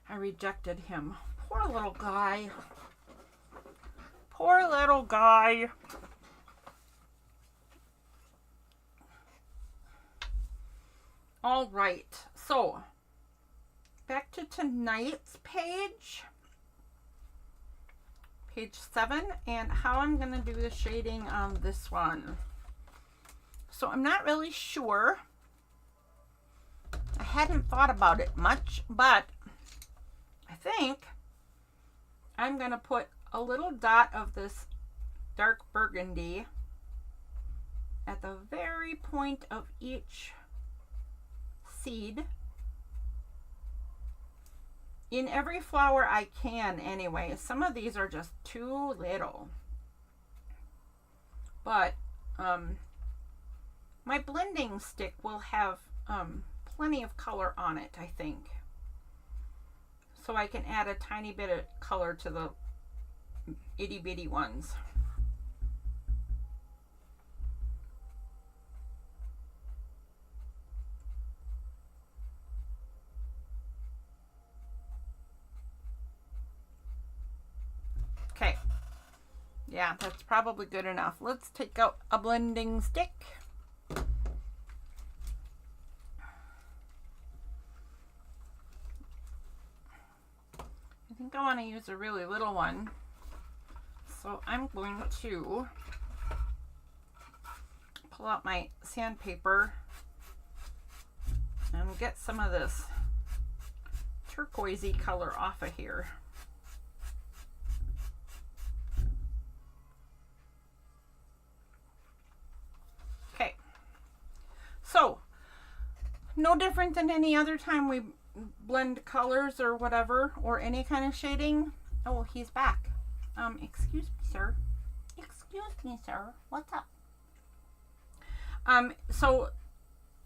I rejected him. Poor little guy. Poor little guy. All right. So, back to tonight's page. Page 7, and how I'm going to do the shading on this one. So I'm not really sure. I hadn't thought about it much, but I think I'm going to put a little dot of this dark burgundy at the very point of each seed. In every flower I can anyway. Some of these are just too little. But my blending stick will have plenty of color on it, I think. So I can add a tiny bit of color to the itty bitty ones. Okay, yeah, that's probably good enough. Let's take out a blending stick. I think I want to use a really little one. So I'm going to pull out my sandpaper and get some of this turquoisey color off of here. So, no different than any other time we blend colors or whatever, or any kind of shading. Oh, he's back. Excuse me, sir. Excuse me, sir. What's up? So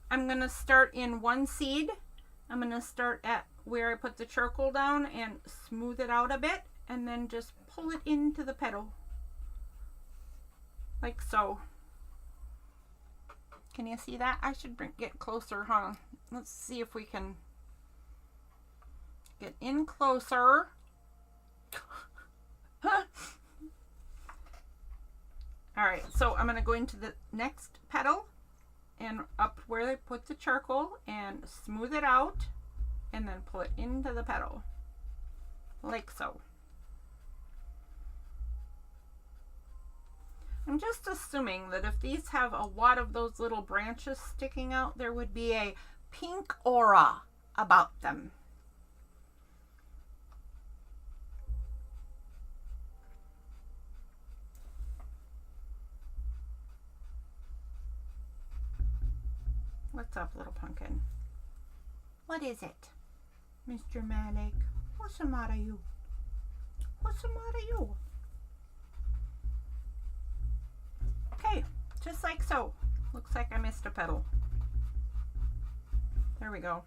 I'm going to start in one seed. I'm going to start at where I put the charcoal down and smooth it out a bit, and then just pull it into the petal. Like so. Can you see that? I should get closer, huh? Let's see if we can get in closer. Alright, so I'm going to go into the next petal and up where they put the charcoal and smooth it out and then pull it into the petal. Like so. I'm just assuming that if these have a lot of those little branches sticking out, there would be a pink aura about them. What's up, little pumpkin? What is it? Mr. Malik, what's the matter you? What's the matter you? Okay, just like so. Looks like I missed a petal. There we go.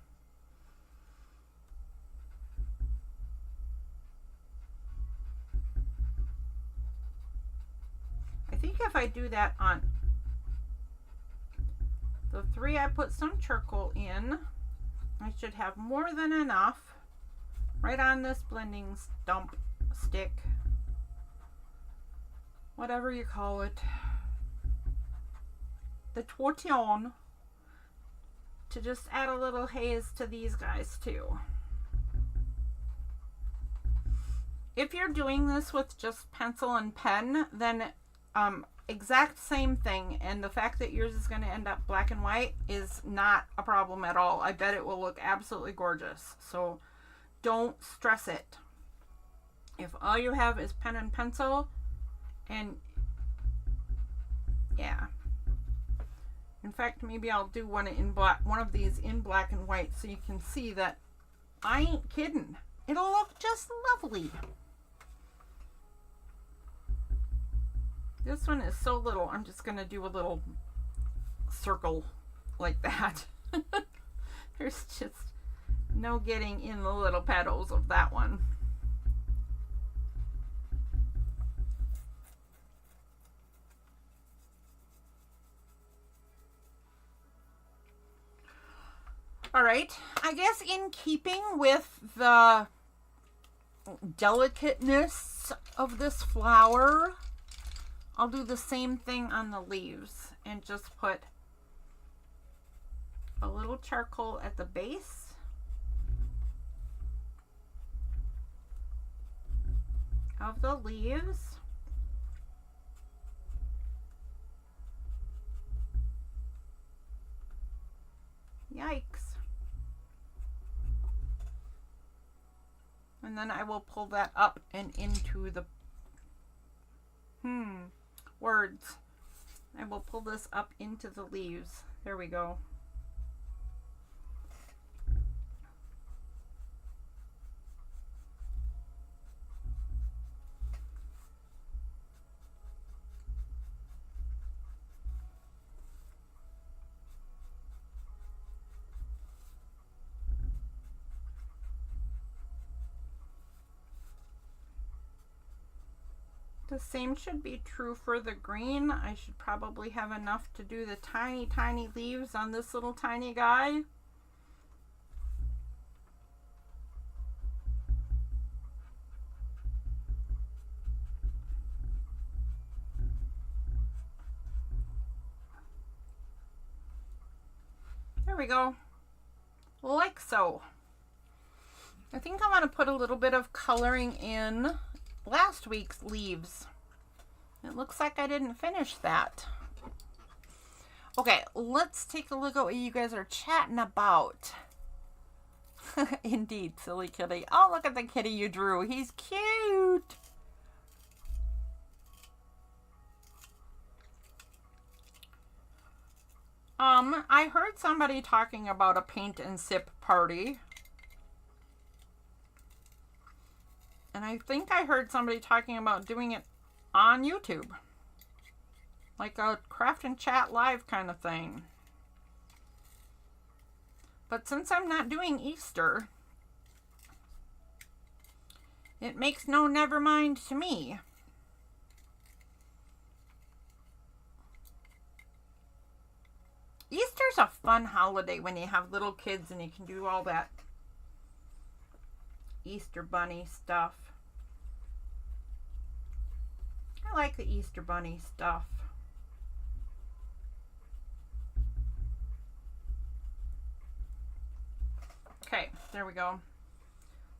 I think if I do that on the 3 I put some charcoal in, I should have more than enough right on this blending stump stick, whatever you call it, the tortillon, to just add a little haze to these guys too. If you're doing this with just pencil and pen, then exact same thing, and the fact that yours is going to end up black and white is not a problem at all. I bet it will look absolutely gorgeous, so don't stress it. If all you have is pen and pencil, and yeah, In fact, maybe I'll do one of these in black and white so you can see that I ain't kidding. It'll look just lovely. This one is so little, I'm just going to do a little circle like that. There's just no getting in the little petals of that one. All right, I guess in keeping with the delicateness of this flower, I'll do the same thing on the leaves and just put a little charcoal at the base. Of the leaves. Yikes. And then I will pull that up and into the words. I will pull this up into the leaves. There we go. The same should be true for the green. I should probably have enough to do the tiny, tiny leaves on this little tiny guy. There we go. Like so. I think I want to put a little bit of coloring in last week's leaves. It looks like I didn't finish that. Okay, let's take a look at what you guys are chatting about. Indeed, silly kitty. Oh, look at the kitty you drew. He's cute. I heard somebody talking about a paint and sip party. And I think I heard somebody talking about doing it on YouTube. Like a craft and chat live kind of thing. But since I'm not doing Easter, it makes no never mind to me. Easter's a fun holiday when you have little kids and you can do all that Easter bunny stuff. I like the Easter bunny stuff. Okay, there we go.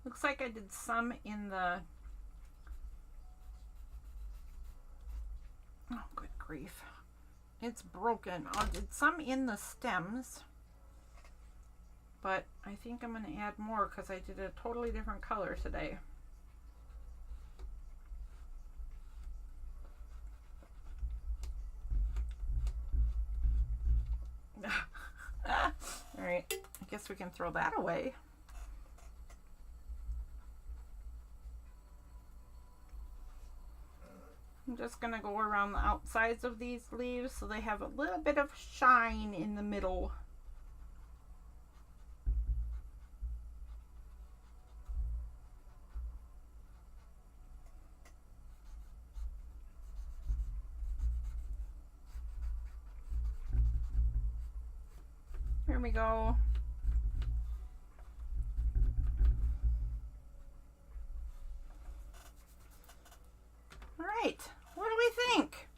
Looks like I did some in the... Oh, good grief. It's broken. I did some in the stems. But I think I'm going to add more because I did a totally different color today. All right, I guess we can throw that away. I'm just going to go around the outsides of these leaves so they have a little bit of shine in the middle. Here we go. All right, what do we think?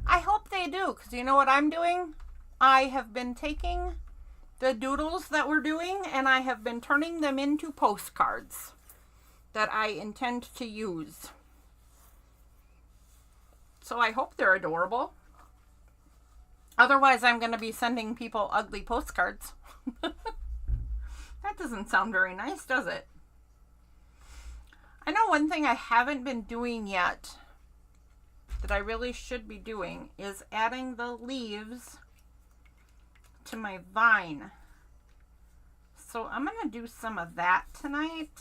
I hope they do, because you know what I'm doing? I have been taking the doodles that we're doing and I have been turning them into postcards that I intend to use. So I hope they're adorable. Otherwise, I'm going to be sending people ugly postcards. That doesn't sound very nice, does it? I know one thing I haven't been doing yet that I really should be doing is adding the leaves to my vine. So I'm going to do some of that tonight.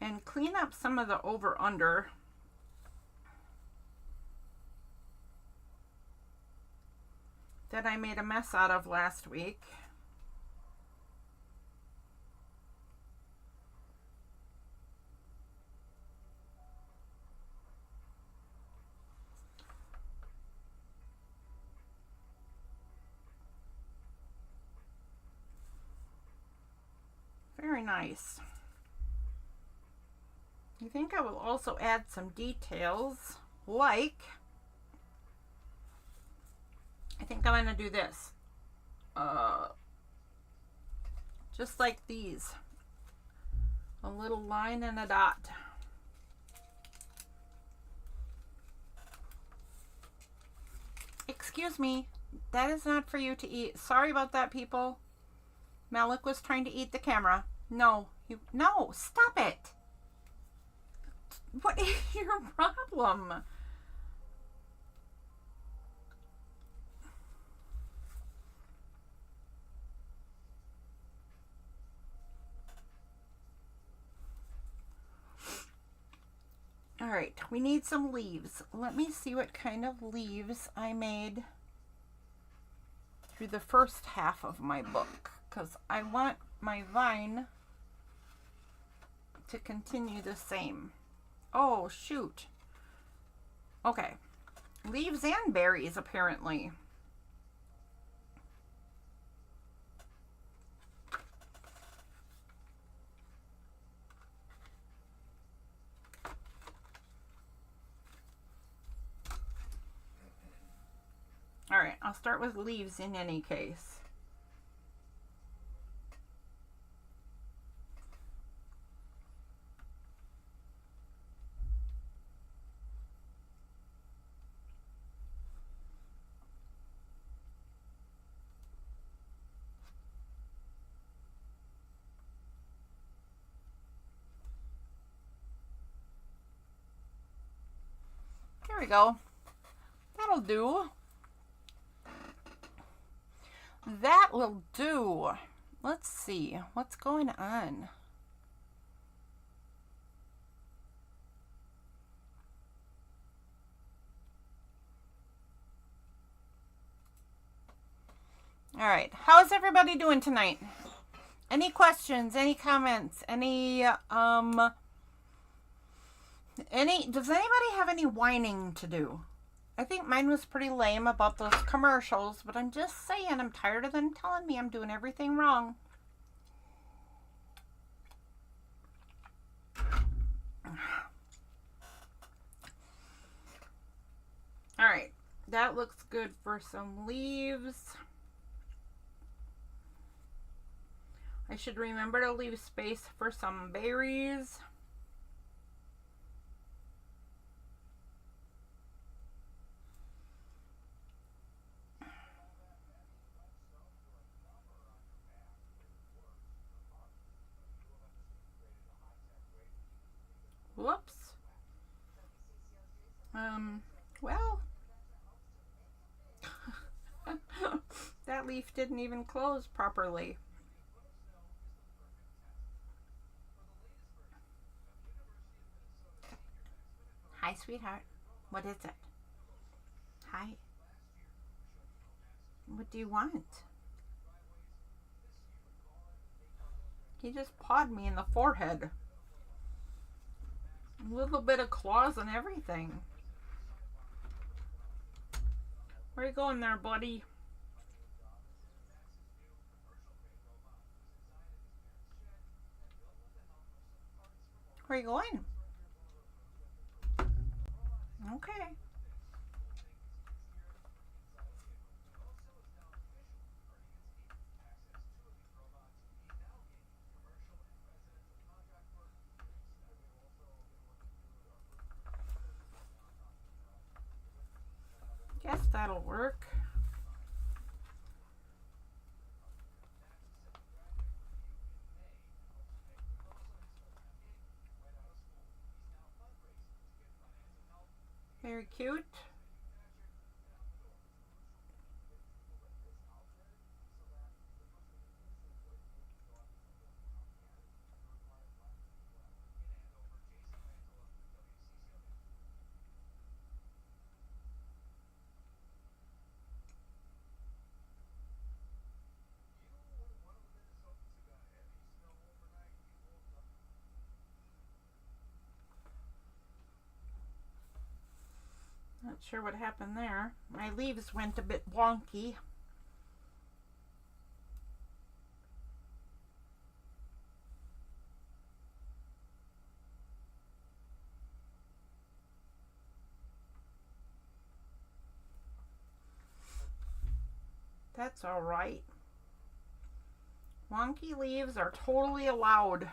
And clean up some of the over-under. That I made a mess out of last week. Very nice. I think I will also add some details, like, I think I'm going to do this. Just like these. A little line and a dot. Excuse me, that is not for you to eat. Sorry about that, people. Malik was trying to eat the camera. No, no, stop it. What is your problem? All right, we need some leaves. Let me see what kind of leaves I made through the first half of my book, because I want my vine to continue the same. Oh, shoot. Okay. Leaves and berries, apparently. All right, I'll start with leaves in any case. There we go. That'll do. That will do. Let's see what's going on. All right, how's everybody doing tonight? Any questions, any comments, any does anybody have any whining to do? I think mine was pretty lame about those commercials, but I'm just saying, I'm tired of them telling me I'm doing everything wrong. All right, that looks good for some leaves. I should remember to leave space for some berries. Whoops. Well, that leaf didn't even close properly. Hi, sweetheart. What is it? Hi. What do you want? He just pawed me in the forehead. A little bit of claws and everything. Where you going there, buddy? Where you going? Okay. that'll work. Very cute. Not sure what happened there. My leaves went a bit wonky. That's all right. Wonky leaves are totally allowed.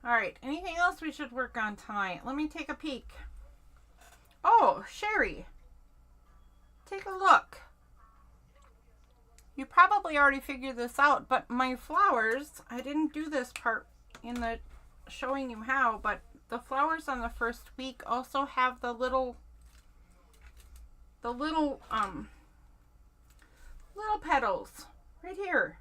All right, anything else we should work on tonight? Let me take a peek. Oh, Sherry, take a look. You probably already figured this out, but my flowers, I didn't do this part in the showing you how, but the flowers on the first week also have the little petals right here.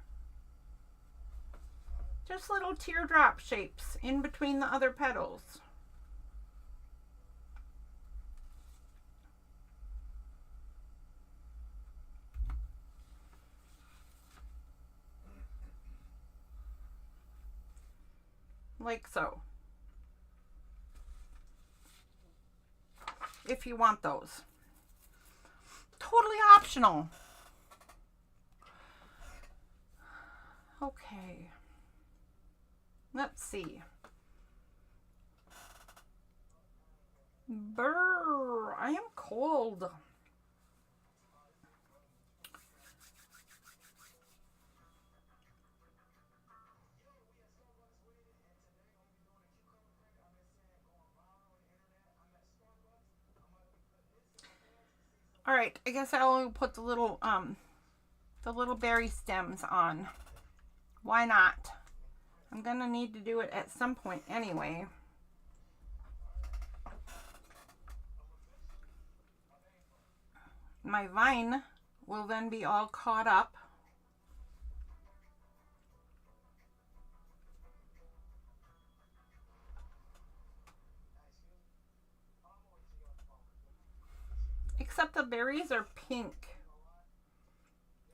Just little teardrop shapes in between the other petals. Like so. If you want those. Totally optional. Okay. Let's see. Brr, I am cold. All right, I guess I'll put the little berry stems on. Why not? I'm gonna need to do it at some point anyway. My vine will then be all caught up. Except the berries are pink.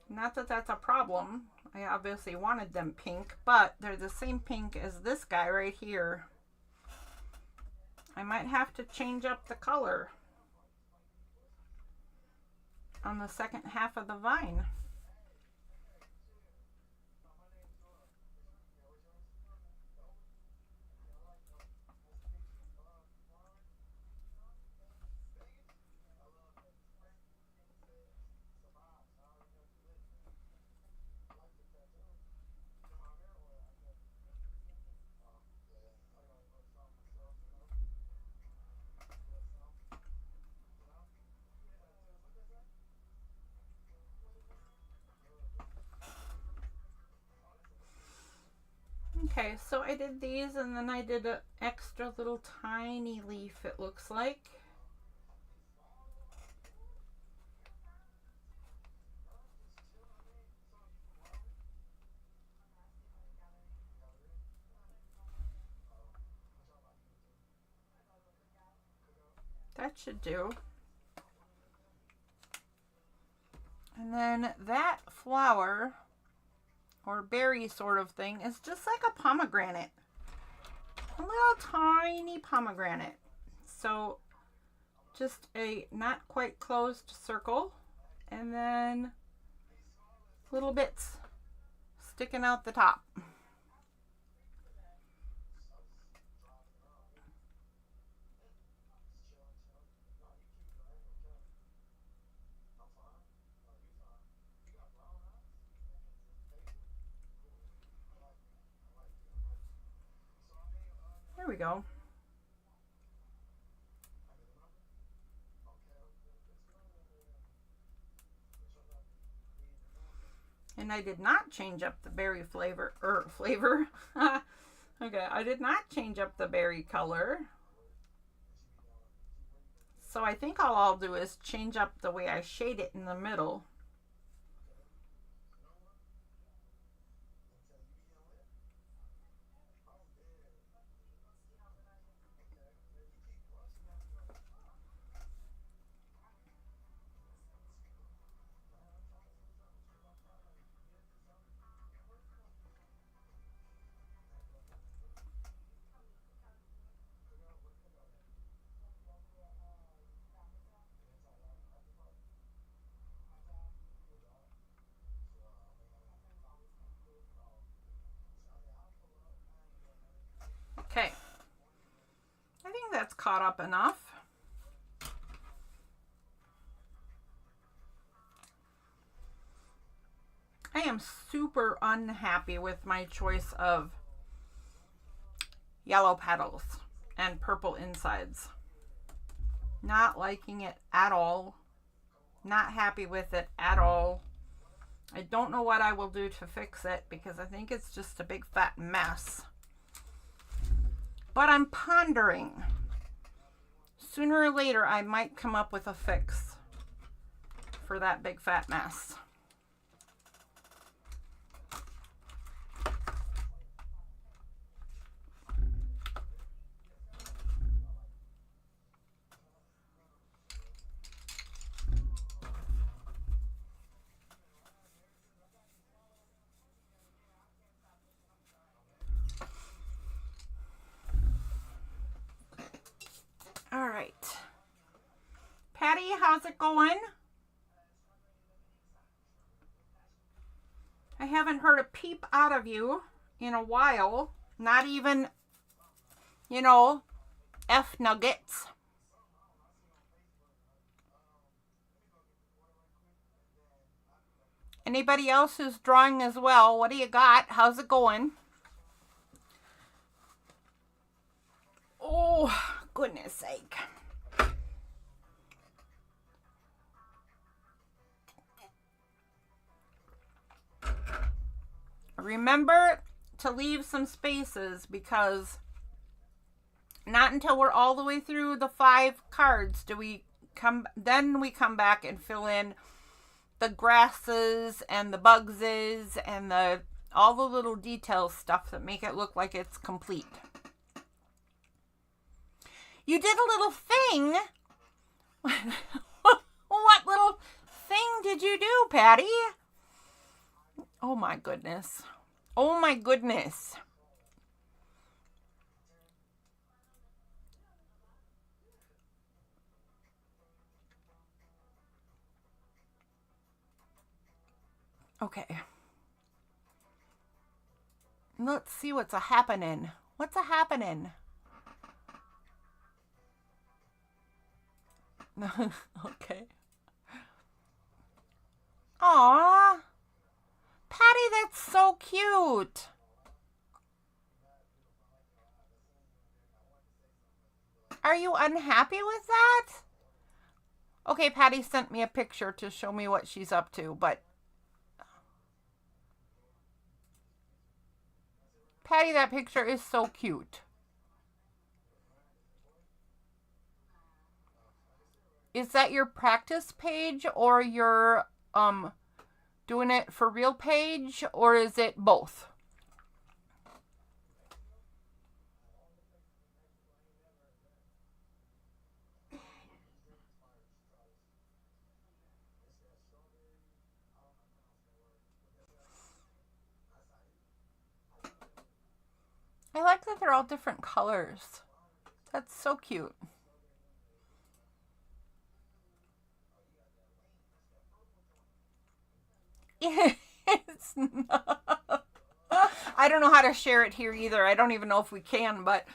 Not that that's a problem. I obviously wanted them pink, but they're the same pink as this guy right here. I might have to change up the color on the second half of the vine. Okay, so I did these and then I did an extra little tiny leaf, it looks like. That should do. And then that flower or berry sort of thing is just like a pomegranate. A little tiny pomegranate. So just a not quite closed circle and then little bits sticking out the top. There we go. And I did not change up the berry flavor. Okay, I did not change up the berry color. So I think all I'll do is change up the way I shade it in the middle. Okay, I think that's caught up enough. I am super unhappy with my choice of yellow petals and purple insides. Not liking it at all. Not happy with it at all. I don't know what I will do to fix it because I think it's just a big fat mess. But I'm pondering. Sooner or later, I might come up with a fix for that big fat mess. All right. Patty, how's it going? I haven't heard a peep out of you in a while. Not even, you know, F nuggets. Anybody else who's drawing as well? What do you got? How's it going? Oh, goodness sake. Remember to leave some spaces because not until we're all the way through the 5 cards do we come back and fill in the grasses and the bugses and all the little detail stuff that make it look like it's complete. You did a little thing. What little thing did you do, Patty? Oh my goodness. Oh my goodness. Okay. Let's see what's a happening. What's a happening? Okay. Aww. Patty, that's so cute. Are you unhappy with that? Okay, Patty sent me a picture to show me what she's up to, but Patty, that picture is so cute. Is that your practice page or your doing it for real page, or is it both? I like that they're all different colors. That's so cute. It's not. I don't know how to share it here either. I don't even know if we can, but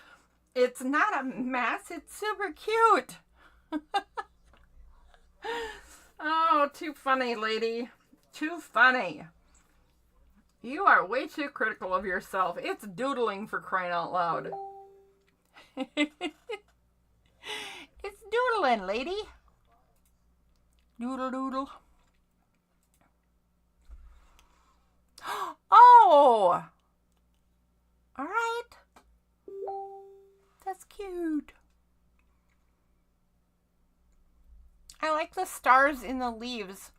it's not a mess. It's super cute. Oh, too funny, lady. Too funny. You are way too critical of yourself. It's doodling, for crying out loud. It's doodling, lady. Doodle doodle. Oh! All right. That's cute. I like the stars in the leaves.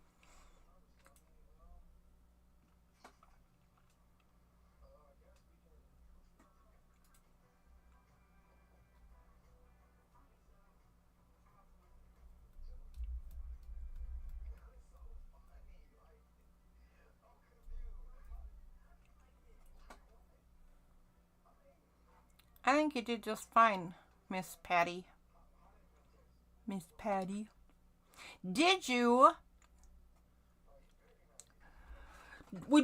I think you did just fine, Miss Patty. Miss Patty. Would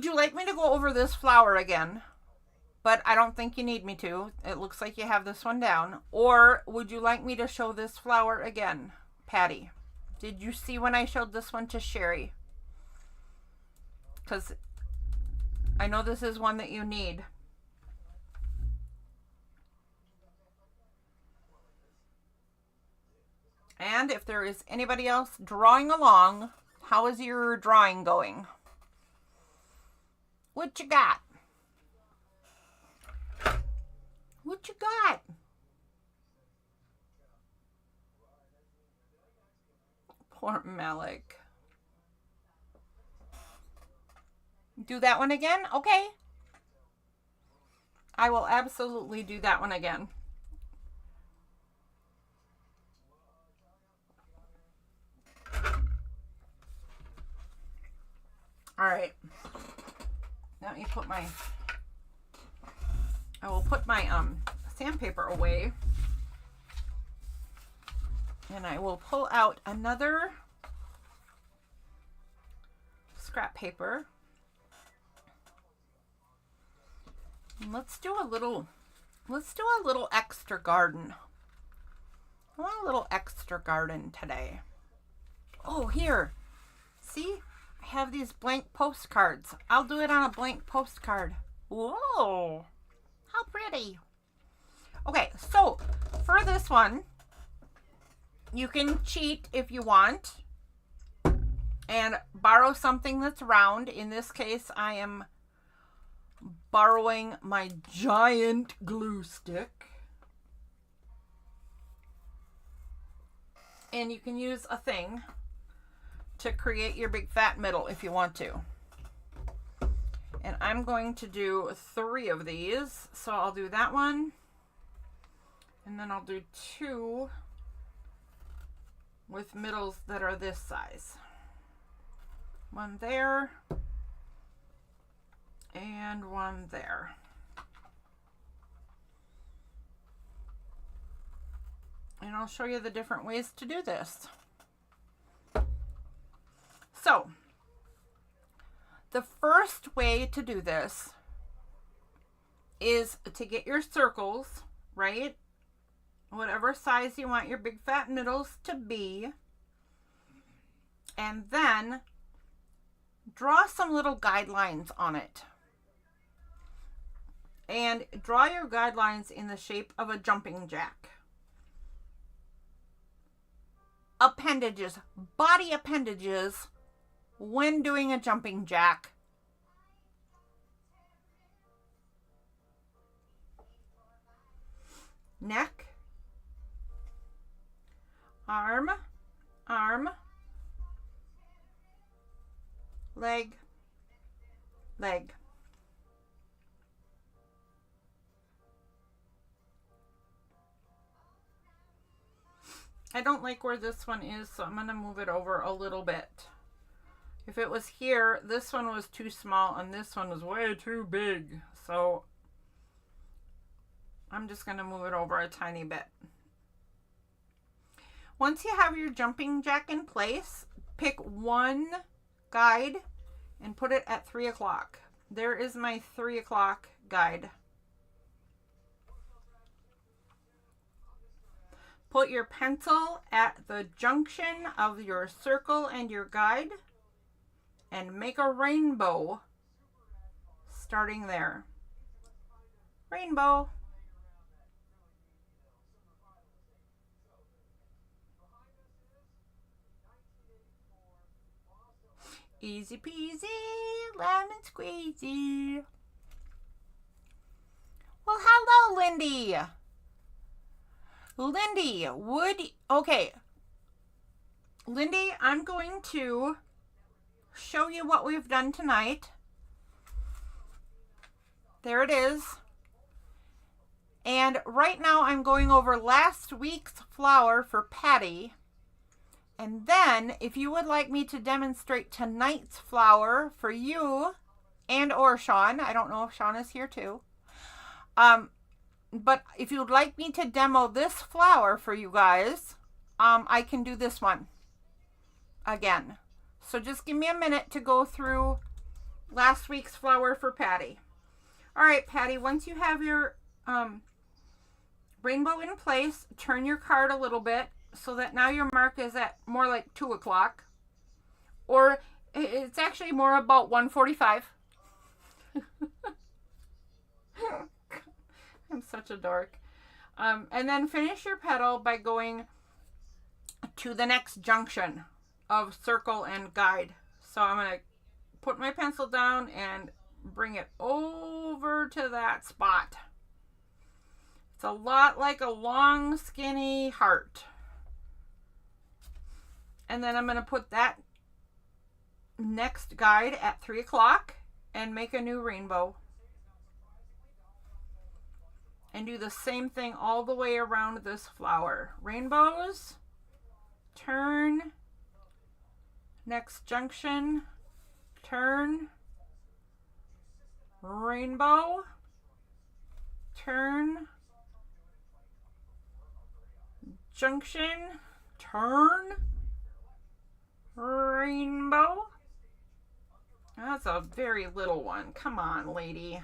you like me to go over this flower again? But I don't think you need me to. It looks like you have this one down. Or would you like me to show this flower again, Patty? Did you see when I showed this one to Sherry? Because I know this is one that you need. And if there is anybody else drawing along, how is your drawing going? What you got? What you got? Poor Malik. Do that one again? Okay. I will absolutely do that one again. All right. Let me put my, I will put my sandpaper away. And I will pull out another scrap paper. And let's do a little extra garden. I want a little extra garden today. Oh, here. See? I have these blank postcards. I'll do it on a blank postcard. Whoa. How pretty. Okay, so for this one, you can cheat if you want and borrow something that's round. In this case, I am borrowing my giant glue stick. And you can use a thing to create your big fat middle if you want to. And I'm going to do 3 of these. So I'll do that one. And then I'll do 2 with middles that are this size. One there. And one there. And I'll show you the different ways to do this. So, the first way to do this is to get your circles, right? Whatever size you want your big fat middles to be. And then draw some little guidelines on it. And draw your guidelines in the shape of a jumping jack. Appendages, body appendages when doing a jumping jack. Neck, arm, leg, leg. I don't like where this one is, so I'm going to move it over a little bit. If it was here, this one was too small and this one was way too big. So I'm just going to move it over a tiny bit. Once you have your jumping jack in place, pick one guide and put it at 3 o'clock. There is my 3 o'clock guide. Put your pencil at the junction of your circle and your guide and make a rainbow starting there. Rainbow. Easy peasy, lemon squeezy. Well, hello, Lindy. Lindy, okay. Lindy, I'm going to show you what we've done tonight. There it is. And right now I'm going over last week's flower for Patty. And then if you would like me to demonstrate tonight's flower for you and or Sean, I don't know if Sean is here too. But if you'd like me to demo this flower for you guys, I can do this one again. So just give me a minute to go through last week's flower for Patty. All right, Patty, once you have your rainbow in place, turn your card a little bit so that now your mark is at more like 2 o'clock. Or it's actually more about 1:45. I'm such a dork. And then finish your petal by going to the next junction of circle and guide. So I'm going to put my pencil down and bring it over to that spot. It's a lot like a long, skinny heart. And then I'm going to put that next guide at 3 o'clock and make a new rainbow. And do the same thing all the way around this flower. Rainbows, turn, next junction, turn, rainbow, turn, junction, turn, rainbow. That's a very little one. Come on, lady.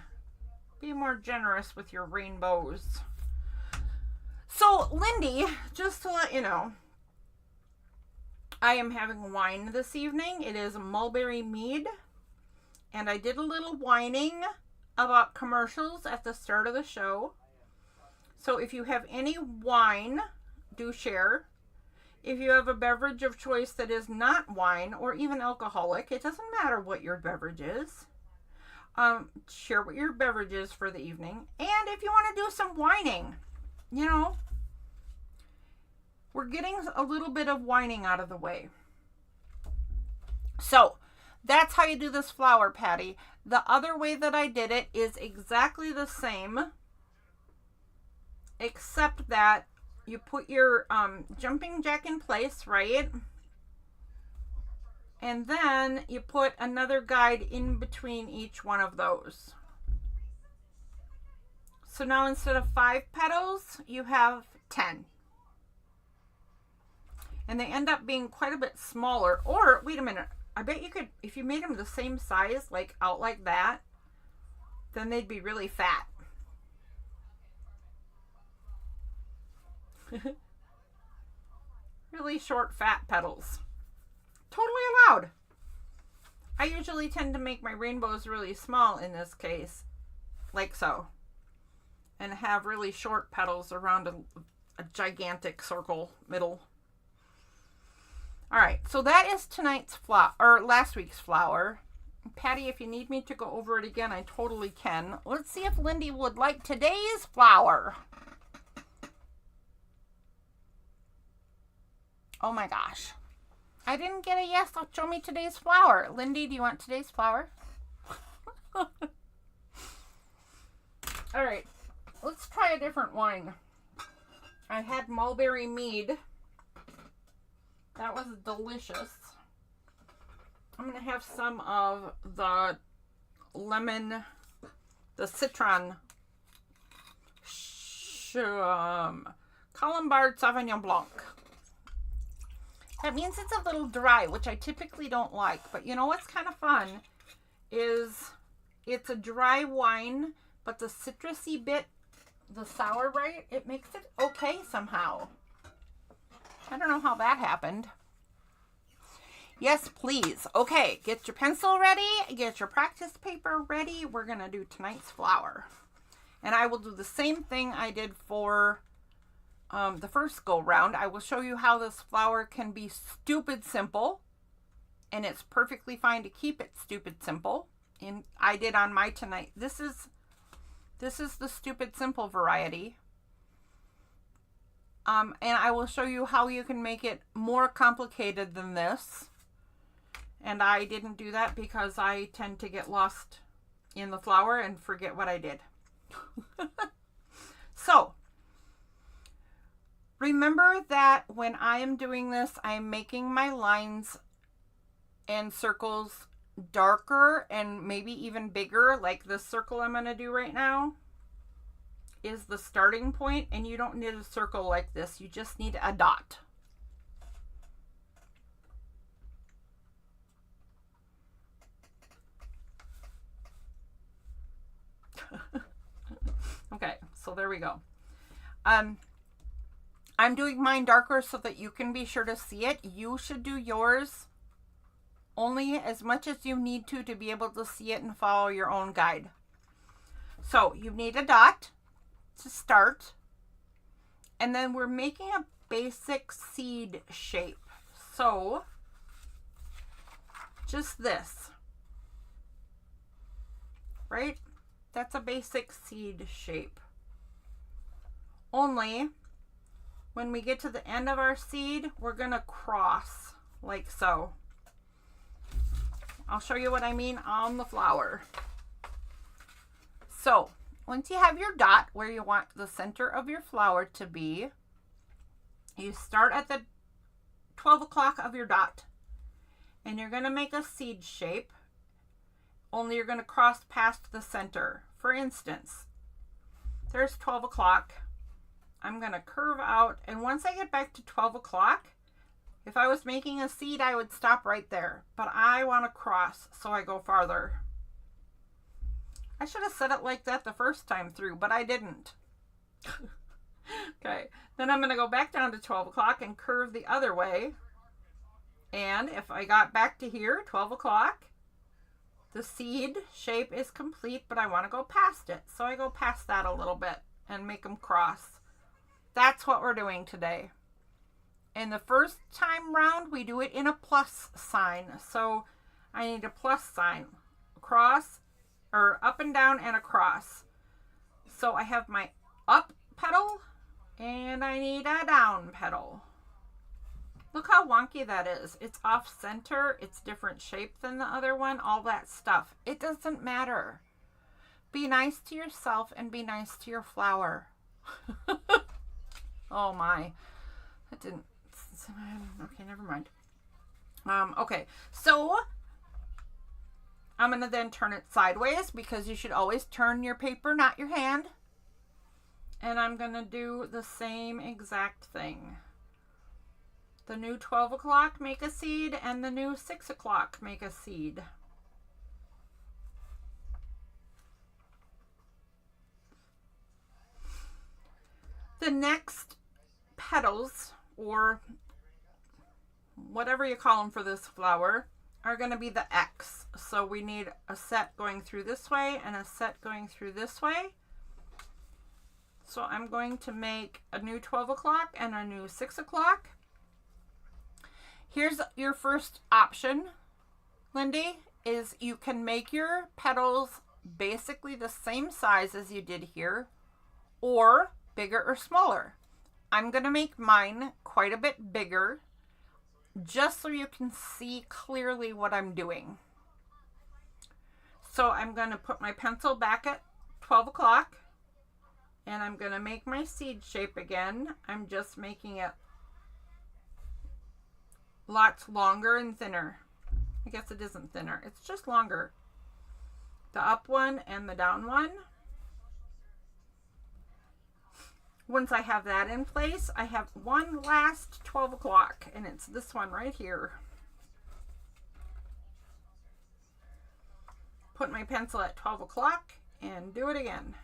Be more generous with your rainbows. So, Lindy, just to let you know, I am having wine this evening. It is mulberry mead. And I did a little whining about commercials at the start of the show. So if you have any wine, do share. If you have a beverage of choice that is not wine or even alcoholic, it doesn't matter what your beverage is. Share what your beverage is for the evening. And if you want to do some whining, you know, we're getting a little bit of whining out of the way. So that's how you do this flower, Patty. The other way that I did it is exactly the same, except that you put your jumping jack in place, right? And then you put another guide in between each one of those. So now instead of 5 petals, you have 10. And they end up being quite a bit smaller. Or, wait a minute, I bet you could, if you made them the same size, like out like that, then they'd be really fat. Really short, fat petals. Totally allowed. I usually tend to make my rainbows really small in this case, like so, and have really short petals around a gigantic circle middle. All right, so that is tonight's flower, or last week's flower. Patty, if you need me to go over it again, I totally can. Let's see if Lindy would like today's flower. Oh my gosh. I didn't get a yes. Show me today's flower. Lindy, do you want today's flower? All right. Let's try a different wine. I had mulberry mead. That was delicious. I'm going to have some of the lemon, the citron, Colombard Sauvignon Blanc. That means it's a little dry, which I typically don't like. But you know what's kind of fun is it's a dry wine, but the citrusy bit, the sour, right? It makes it okay somehow. I don't know how that happened. Yes, please. Okay, get your pencil ready. Get your practice paper ready. We're going to do tonight's flower. And I will do the same thing I did for the first go round. I will show you how this flower can be stupid simple And it's perfectly fine to keep it stupid simple. And I did on my tonight. This is the stupid simple variety. And I will show you how you can make it more complicated than this. And I didn't do that because I tend to get lost in the flower and forget what I did. So, remember that when I am doing this, I'm making my lines and circles darker and maybe even bigger. Like this circle I'm going to do right now is the starting point, and you don't need a circle like this. You just need a dot. Okay, so there we go. I'm doing mine darker so that you can be sure to see it. You should do yours only as much as you need to be able to see it and follow your own guide. So you need a dot to start, and then we're making a basic seed shape. So just this, right? That's a basic seed shape. Only when we get to the end of our seed, we're gonna cross like so. I'll show you what I mean on the flower. So once you have your dot where you want the center of your flower to be, you start at the 12 o'clock of your dot, and you're gonna make a seed shape, only you're gonna cross past the center. For instance, there's 12 o'clock. I'm gonna curve out, and once I get back to 12 o'clock, if I was making a seed, I would stop right there, but I want to cross, so I go farther. I should have said it like that the first time through, but I didn't. Okay, then I'm going to go back down to 12 o'clock and curve the other way. And if I got back to here, 12 o'clock, the seed shape is complete, but I want to go past it. So I go past that a little bit and make them cross. That's what we're doing today. And the first time round, we do it in a plus sign. So I need a plus sign, cross, or up and down and across. So I have my up petal and I need a down petal. Look how wonky that is. It's off center. It's different shape than the other one. All that stuff. It doesn't matter. Be nice to yourself and be nice to your flower. Oh my. That didn't. Okay, never mind. Okay, so I'm going to then turn it sideways because you should always turn your paper, not your hand. And I'm going to do the same exact thing. The new 12 o'clock, make a seed, and the new 6 o'clock, make a seed. The next petals, or whatever you call them for this flower, are going to be the X. So we need a set going through this way and a set going through this way. So I'm going to make a new 12 o'clock and a new 6 o'clock. Here's your first option, Lindy, is you can make your petals basically the same size as you did here, or bigger or smaller. I'm going to make mine quite a bit bigger, just so you can see clearly what I'm doing. So I'm going to put my pencil back at 12 o'clock, and I'm going to make my seed shape again. I'm just making it lots longer and thinner. I guess it isn't thinner. It's just longer. The up one and the down one. Once I have that in place, I have one last 12 o'clock, and it's this one right here. Put my pencil at 12 o'clock and do it again.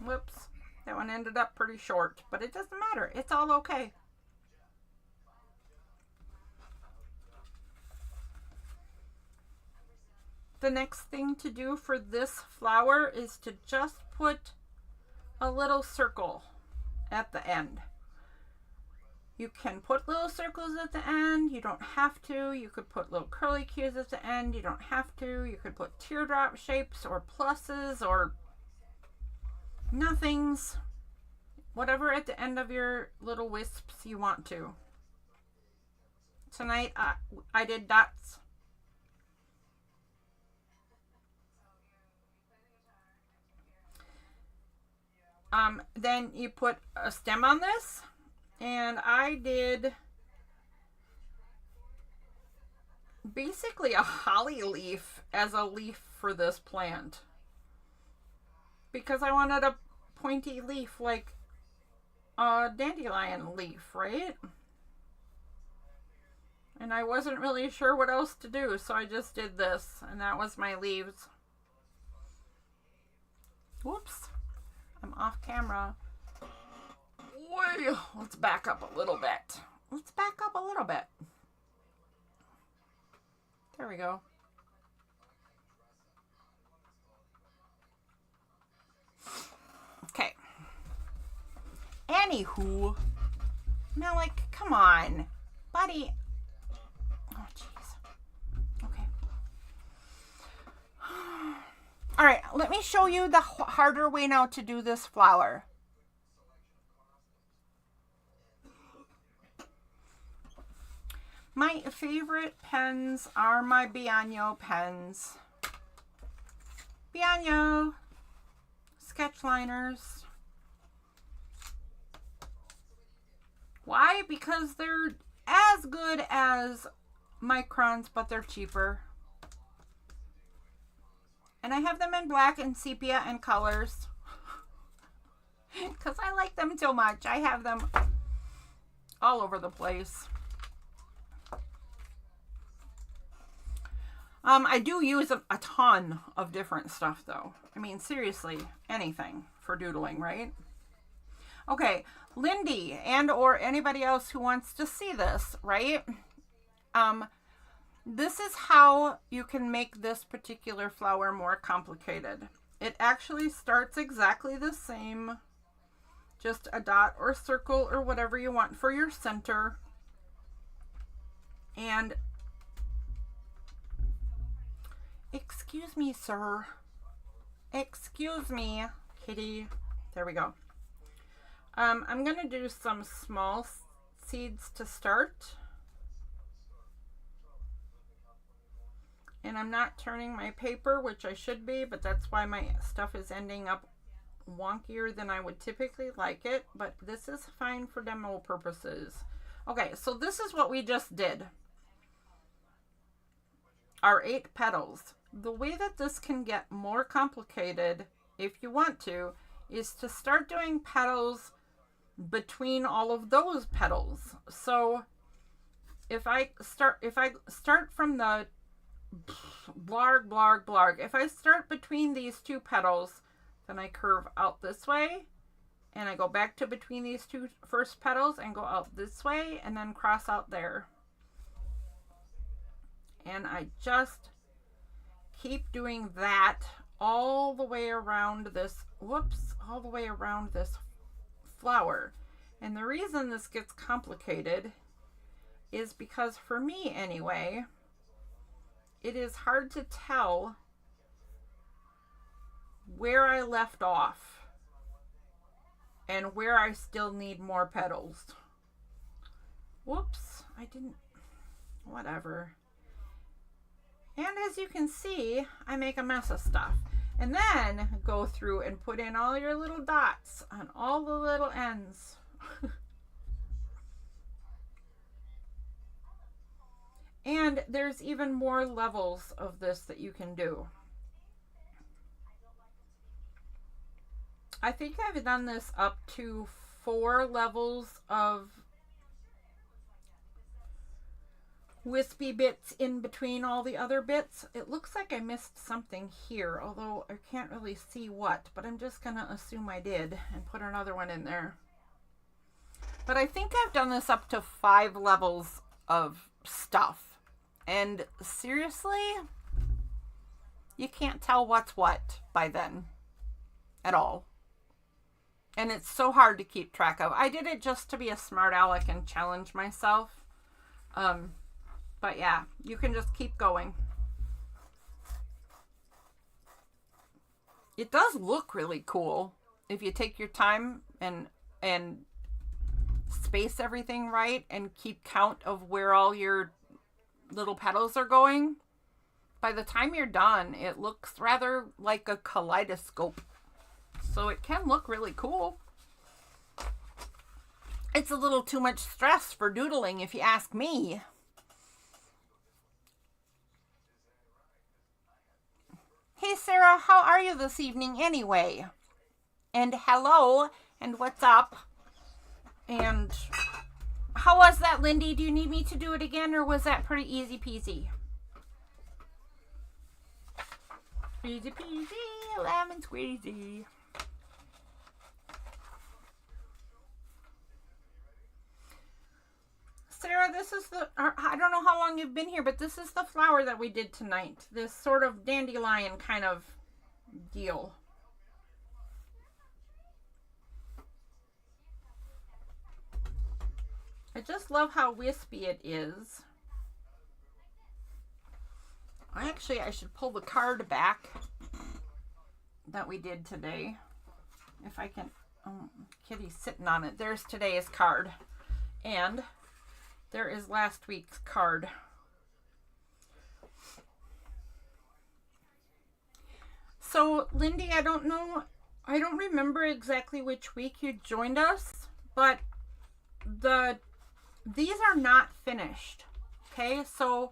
Whoops, that one ended up pretty short, but it doesn't matter. It's all okay. The next thing to do for this flower is to just put a little circle at the end. You can put little circles at the end. You don't have to. You could put little curly cues at the end. You don't have to. You could put teardrop shapes or pluses or nothings. Whatever at the end of your little wisps you want to. Tonight I did dots. Then you put a stem on this, and I did basically a holly leaf as a leaf for this plant because I wanted a pointy leaf like a dandelion leaf, right? And I wasn't really sure what else to do, so I just did this, and that was my leaves. Whoops. I'm off camera. Whoa, let's back up a little bit. Let's back up a little bit. There we go. Okay. Anywho, Malik, come on, buddy. Oh, jeez. Okay. All right, let me show you the harder way now to do this flower. My favorite pens are my Bianyo pens. Bianyo sketch liners. Why? Because they're as good as Microns, but they're cheaper. And I have them in black and sepia and colors. Because I like them so much. I have them all over the place. I do use a ton of different stuff though. I mean, seriously, anything for doodling, right? Okay, Lindy and or anybody else who wants to see this, right? This is how you can make this particular flower more complicated. It actually starts exactly the same, just a dot or circle or whatever you want for your center. And excuse me, sir. Excuse me, kitty. There we go. I'm going to do some small seeds to start. And I'm not turning my paper, which I should be, but that's why my stuff is ending up wonkier than I would typically like it. But this is fine for demo purposes. Okay, so this is what we just did. Our 8 petals. The way that this can get more complicated, if you want to, is to start doing petals between all of those petals. So if I start from the blarg, if I start between these 2 petals, then I curve out this way, and I go back to between these 2 first petals and go out this way, and then cross out there. And I just keep doing that all the way around this, all the way around this flower. And the reason this gets complicated is because, for me anyway, it is hard to tell where I left off and where I still need more petals. Whoops, I didn't, whatever. And as you can see, I make a mess of stuff. And then go through and put in all your little dots on all the little ends. And there's even more levels of this that you can do. I think I've done this up to 4 levels of wispy bits in between all the other bits. It looks like I missed something here, although I can't really see what, but I'm just gonna assume I did and put another one in there. But I think I've done this up to 5 levels of stuff. And seriously, you can't tell what's what by then at all. And it's so hard to keep track of. I did it just to be a smart aleck and challenge myself. But yeah, you can just keep going. It does look really cool if you take your time and space everything right and keep count of where all your little petals are going. By the time you're done, it looks rather like a kaleidoscope. So it can look really cool. It's a little too much stress for doodling, if you ask me. Hey Sarah, how are you this evening anyway? And hello, and what's up? And how was that, Lindy? Do you need me to do it again, or was that pretty easy peasy? Easy peasy, lemon squeezy. Sarah, this is I don't know how long you've been here, but this is the flower that we did tonight. This sort of dandelion kind of deal. I just love how wispy it is. I should pull the card back that we did today. If I can. Oh, Kitty's sitting on it. There's today's card. And there is last week's card. So, Lindy, I don't remember exactly which week you joined us, but these are not finished. Okay, so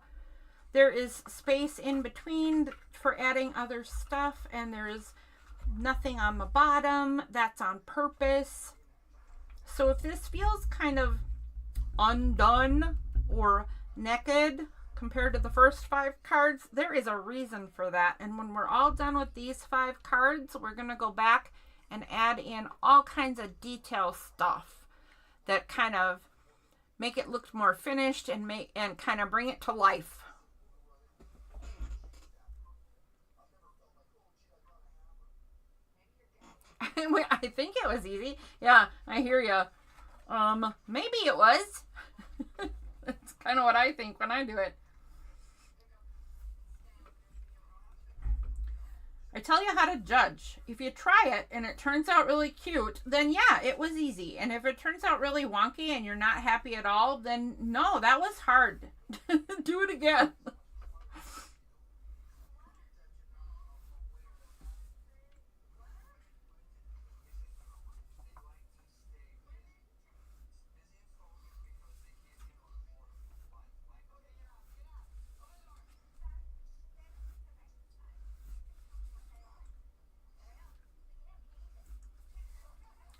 there is space in between for adding other stuff, and there is nothing on the bottom. That's on purpose. So if this feels kind of undone or naked compared to the first 5 cards, there is a reason for that. And when we're all done with these 5 cards, we're going to go back and add in all kinds of detail stuff that kind of make it look more finished and kind of bring it to life. I think it was easy. Yeah, I hear you. Maybe it was. That's kind of what I think when I do it. I tell you how to judge. If you try it and it turns out really cute, then yeah, it was easy. And if it turns out really wonky and you're not happy at all, then no, that was hard. Do it again.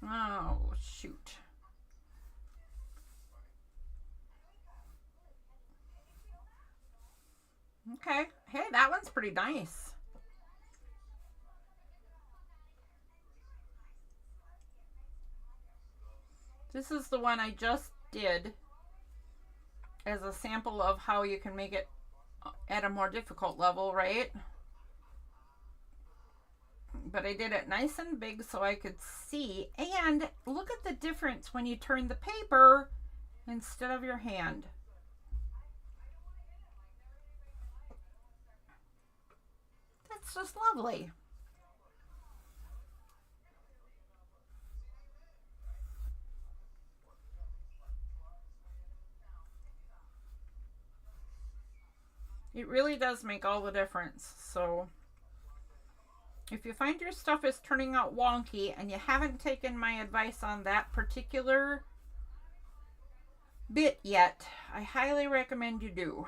Oh, shoot. Okay. Hey, that one's pretty nice. This is the one I just did as a sample of how you can make it at a more difficult level, right? But I did it nice and big so I could see. And look at the difference when you turn the paper instead of your hand. That's just lovely. It really does make all the difference. So if you find your stuff is turning out wonky and you haven't taken my advice on that particular bit yet, I highly recommend you do.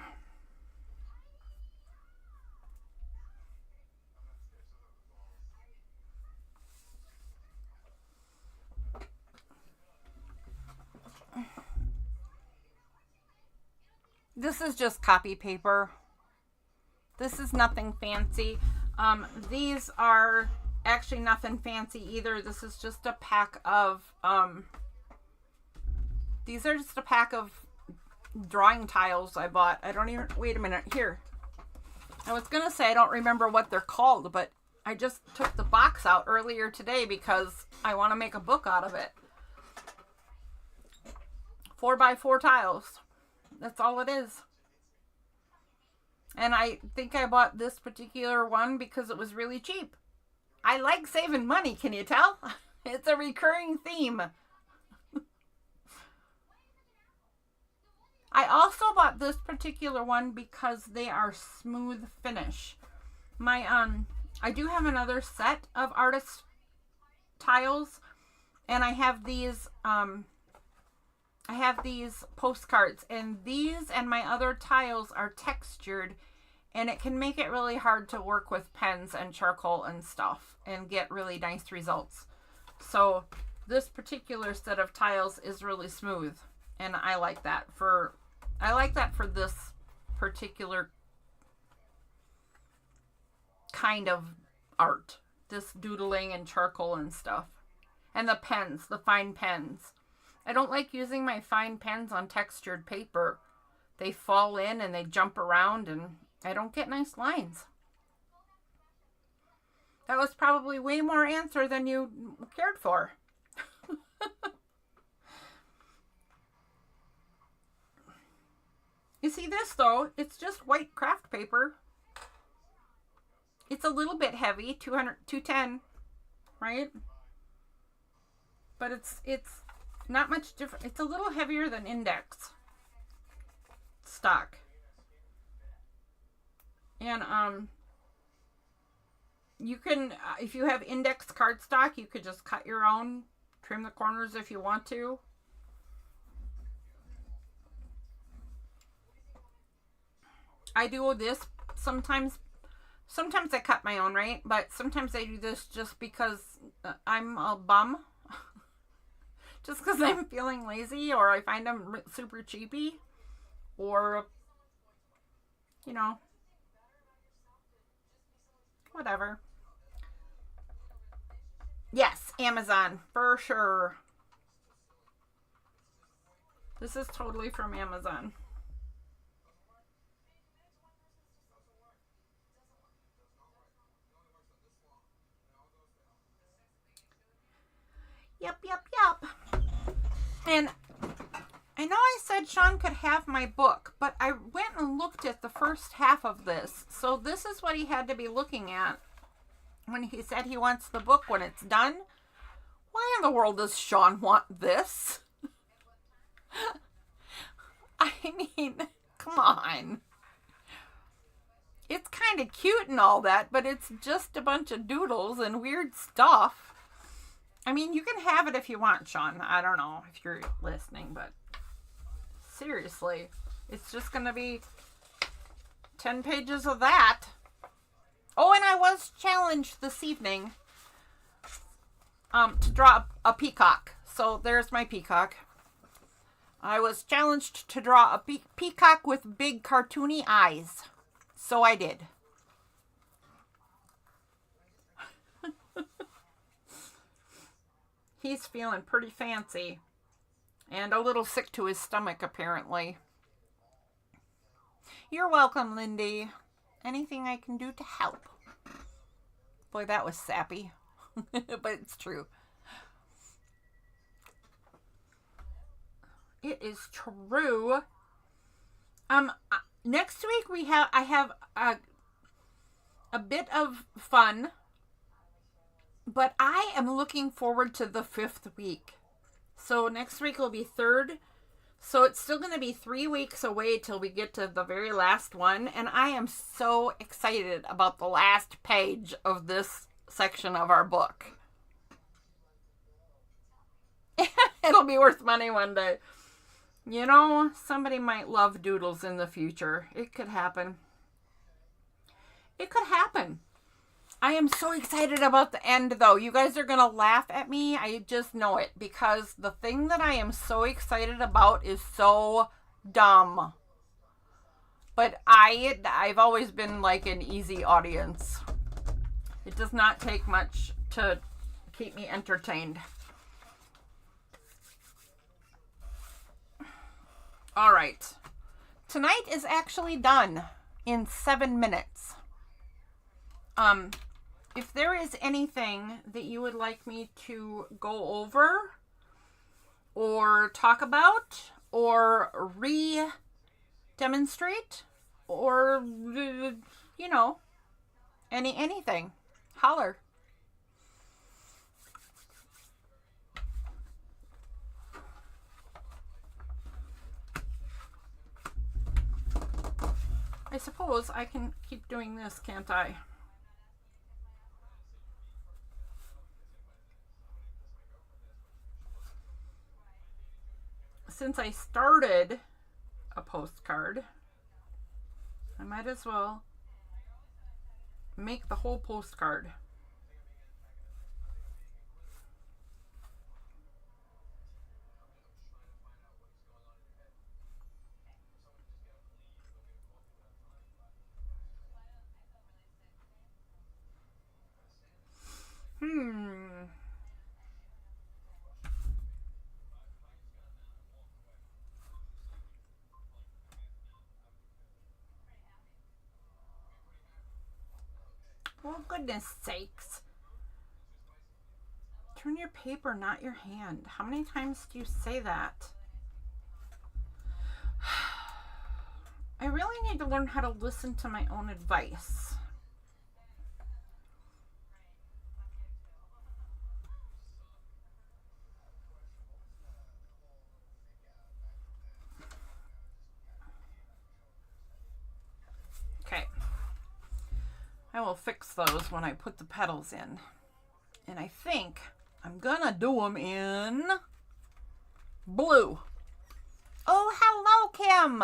This is just copy paper. This is nothing fancy. These are actually nothing fancy either. This is just a pack of, these are just a pack of drawing tiles I bought. I don't even, wait a minute, here. I was going to say I don't remember what they're called, but I just took the box out earlier today because I want to make a book out of it. 4x4 tiles. That's all it is. And I think I bought this particular one because it was really cheap. I like saving money, can you tell? It's a recurring theme. I also bought this particular one because they are smooth finish. I do have another set of artist tiles, and I have these postcards, and these and my other tiles are textured, and it can make it really hard to work with pens and charcoal and stuff and get really nice results. So this particular set of tiles is really smooth, and I like that for this particular kind of art, this doodling and charcoal and stuff. And the pens, the fine pens. I don't like using my fine pens on textured paper. They fall in and they jump around and I don't get nice lines. That was probably way more answer than you cared for. You see this though, it's just white craft paper. It's a little bit heavy, 210, right? But it's not much different. It's a little heavier than index stock. And you can, if you have index cardstock, you could just cut your own, trim the corners if you want to. I do this sometimes. Sometimes I cut my own, right? But sometimes I do this just because I'm a bum. Just because I'm feeling lazy, or I find them super cheapy, or, you know, whatever. Yes, Amazon, for sure. This is totally from Amazon. Yep. And I know I said Sean could have my book, but I went and looked at the first half of this. So this is what he had to be looking at when he said he wants the book when it's done. Why in the world does Sean want this? I mean, come on. It's kind of cute and all that, but it's just a bunch of doodles and weird stuff. I mean, you can have it if you want, Sean. I don't know if you're listening, but seriously, it's just going to be 10 pages of that. Oh, and I was challenged this evening to draw a peacock. So there's my peacock. I was challenged to draw a peacock with big cartoony eyes. So I did. He's feeling pretty fancy and a little sick to his stomach, apparently. You're welcome, Lindy. Anything I can do to help. Boy, that was sappy, but it's true. It is true. Next week I have a bit of fun. But I am looking forward to the 5th week. So next week will be 3rd. So it's still going to be 3 weeks away till we get to the very last one. And I am so excited about the last page of this section of our book. It'll be worth money one day. You know, somebody might love doodles in the future. It could happen. It could happen. I am so excited about the end, though. You guys are going to laugh at me. I just know it. Because the thing that I am so excited about is so dumb. But I've always been like an easy audience. It does not take much to keep me entertained. All right. Tonight is actually done in 7 minutes. if there is anything that you would like me to go over or talk about or demonstrate or, anything, holler. I suppose I can keep doing this, can't I? Since I started a postcard, I might as well make the whole postcard. Oh, goodness sakes. Turn your paper, not your hand. How many times do you say that? I really need to learn how to listen to my own advice. Okay. I will fix those when I put the petals in. And I think I'm gonna do them in blue. Oh, hello, Kim.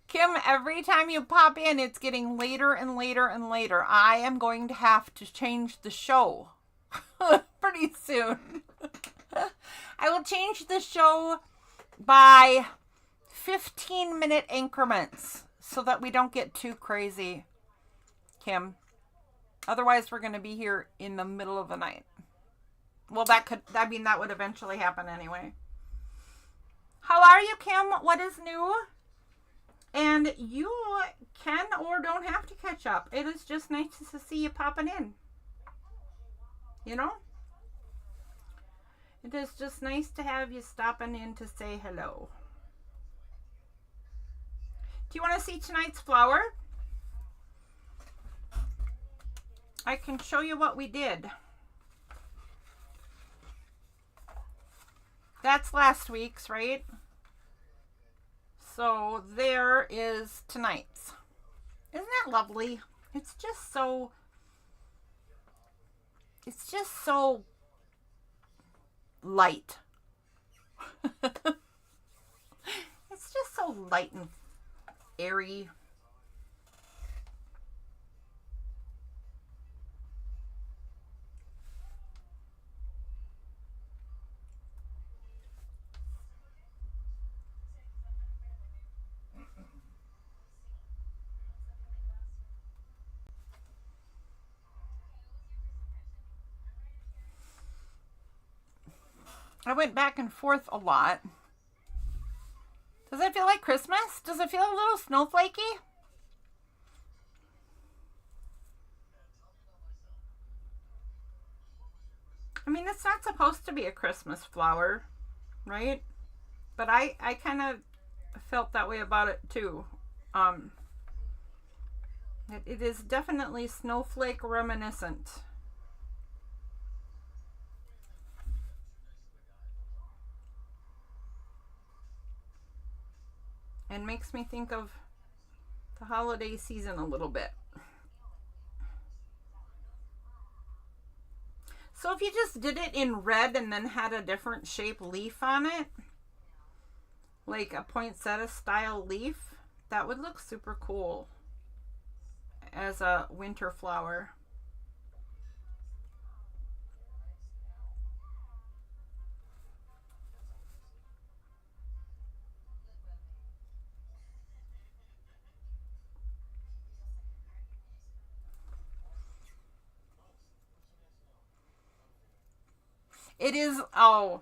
Kim, every time you pop in, it's getting later and later and later. I am going to have to change the show pretty soon. I will change the show by 15-minute increments so that we don't get too crazy, Kim. Otherwise, we're going to be here in the middle of the night. Well, that would eventually happen anyway. How are you, Kim? What is new? And you can or don't have to catch up. It is just nice to see you popping in. It is just nice to have you stopping in to say hello. Do you want to see tonight's flower? I can show you what we did. That's last week's, right? So there is tonight's. Isn't that lovely? It's just so light. It's just so light and airy. I went back and forth a lot. Does it feel like Christmas? Does it feel a little snowflakey? I mean, it's not supposed to be a Christmas flower, right? But I kind of felt that way about it too. It is definitely snowflake reminiscent. And makes me think of the holiday season a little bit. So if you just did it in red and then had a different shape leaf on it, like a poinsettia style leaf, that would look super cool as a winter flower. It is, oh,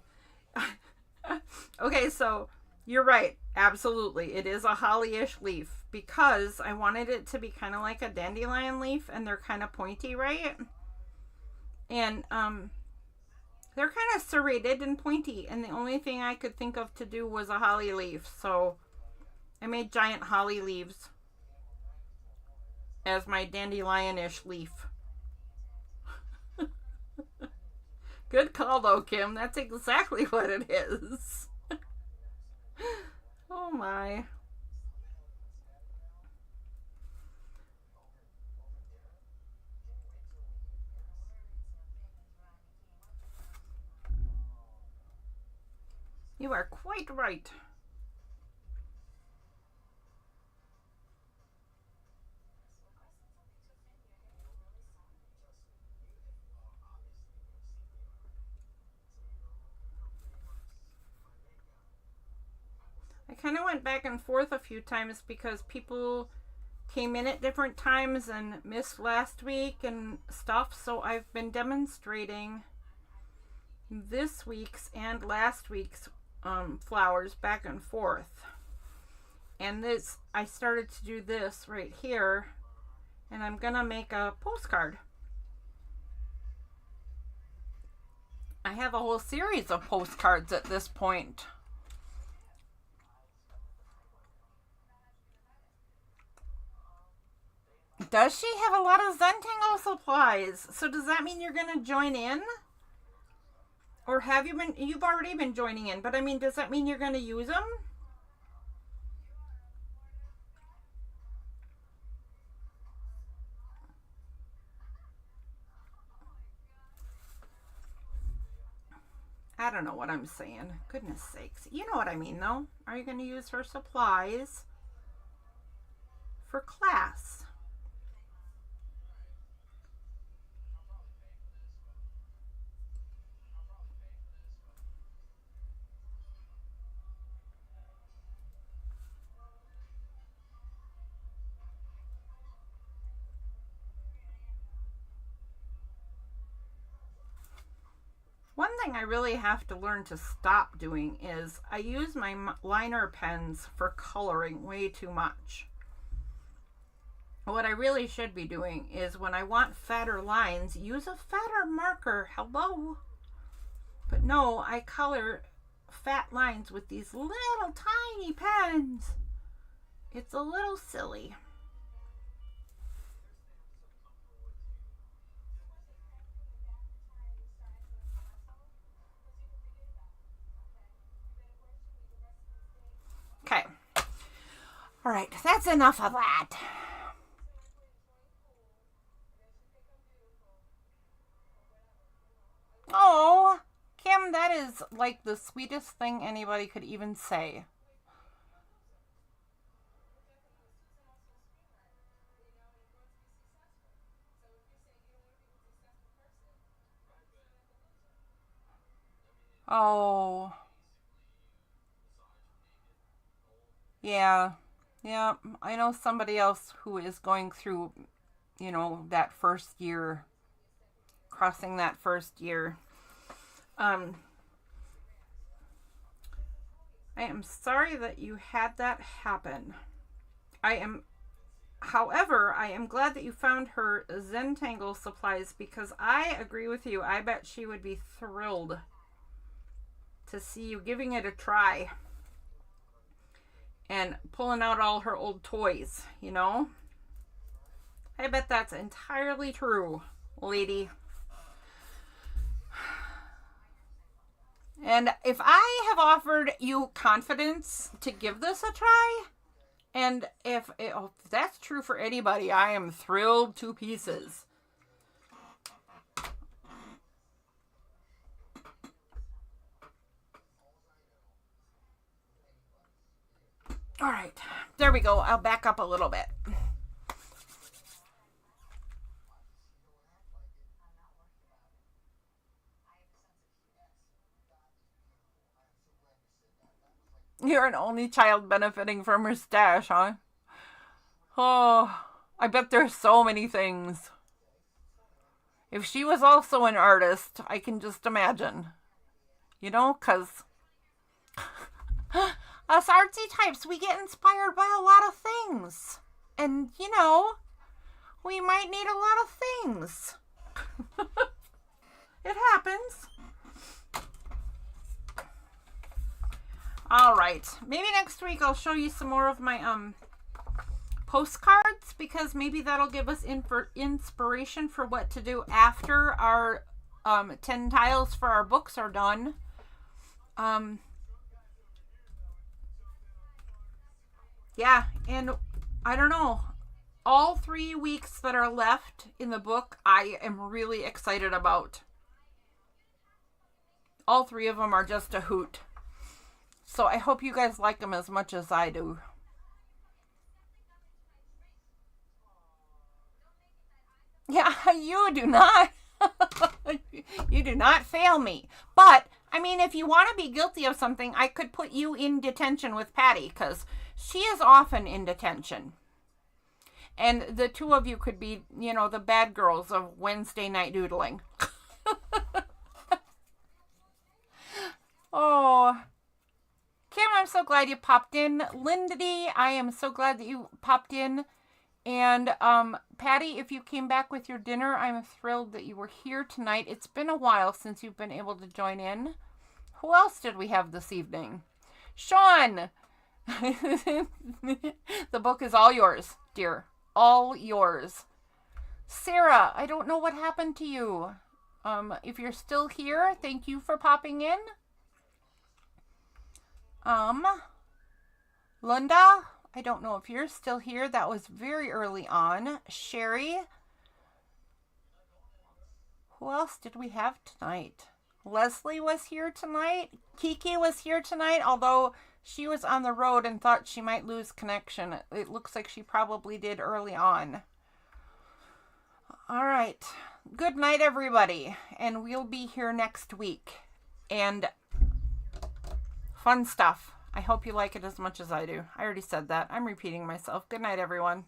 okay, so you're right. Absolutely. It is a holly-ish leaf because I wanted it to be kind of like a dandelion leaf, and they're kind of pointy, right? And they're kind of serrated and pointy, and the only thing I could think of to do was a holly leaf. So I made giant holly leaves as my dandelion-ish leaf. Good call though, Kim. That's exactly what it is. Oh my. You are quite right. I kind of went back and forth a few times because people came in at different times and missed last week and stuff. So I've been demonstrating this week's and last week's flowers back and forth. And this, I started to do this right here, and I'm gonna make a postcard. I have a whole series of postcards at this point. Does she have a lot of Zentangle supplies? So does that mean you're gonna join in? Or have you been, you've already been joining in, but I mean, does that mean you're going to use them? I don't know what I'm saying. Goodness sakes. You know what I mean, though. Are you going to use her supplies for class? One thing I really have to learn to stop doing is I use my liner pens for coloring way too much. What I really should be doing is when I want fatter lines, use a fatter marker. Hello? But no, I color fat lines with these little tiny pens. It's a little silly. Okay. All right, that's enough of that. Oh, Kim, that is like the sweetest thing anybody could even say. Oh, yeah. Yeah, I know somebody else who is going through, that first year, crossing that first year. Um, I am sorry that you had that happen. However, I am glad that you found her Zentangle supplies because I agree with you. I bet she would be thrilled to see you giving it a try and pulling out all her old toys, I bet that's entirely true, lady. And if I have offered you confidence to give this a try, and if that's true for anybody, I am thrilled to pieces. All right, there we go. I'll back up a little bit. You're an only child benefiting from her stash, huh? Oh, I bet there's so many things. If she was also an artist, I can just imagine. Because Us artsy types, we get inspired by a lot of things. And, you know, we might need a lot of things. It happens. All right. Maybe next week I'll show you some more of my postcards, because maybe that'll give us inspiration for what to do after our 10 tiles for our books are done. Yeah, and I don't know. All 3 weeks that are left in the book, I am really excited about. All 3 of them are just a hoot. So I hope you guys like them as much as I do. Yeah, you do not. You do not fail me. But, I mean, if you want to be guilty of something, I could put you in detention with Patty, because she is often in detention. And the 2 of you could be, you know, the bad girls of Wednesday night doodling. Oh, Kim, I'm so glad you popped in. Lindy, I am so glad that you popped in. And Patty, if you came back with your dinner, I'm thrilled that you were here tonight. It's been a while since you've been able to join in. Who else did we have this evening? Sean! The book is all yours, dear. All yours. Sarah, I don't know what happened to you. If you're still here, thank you for popping in. Lunda, I don't know if you're still here. That was very early on. Sherry. Who else did we have tonight? Leslie was here tonight. Kiki was here tonight, although she was on the road and thought she might lose connection. It looks like she probably did early on. All right. Good night, everybody. And we'll be here next week. And fun stuff. I hope you like it as much as I do. I already said that. I'm repeating myself. Good night, everyone.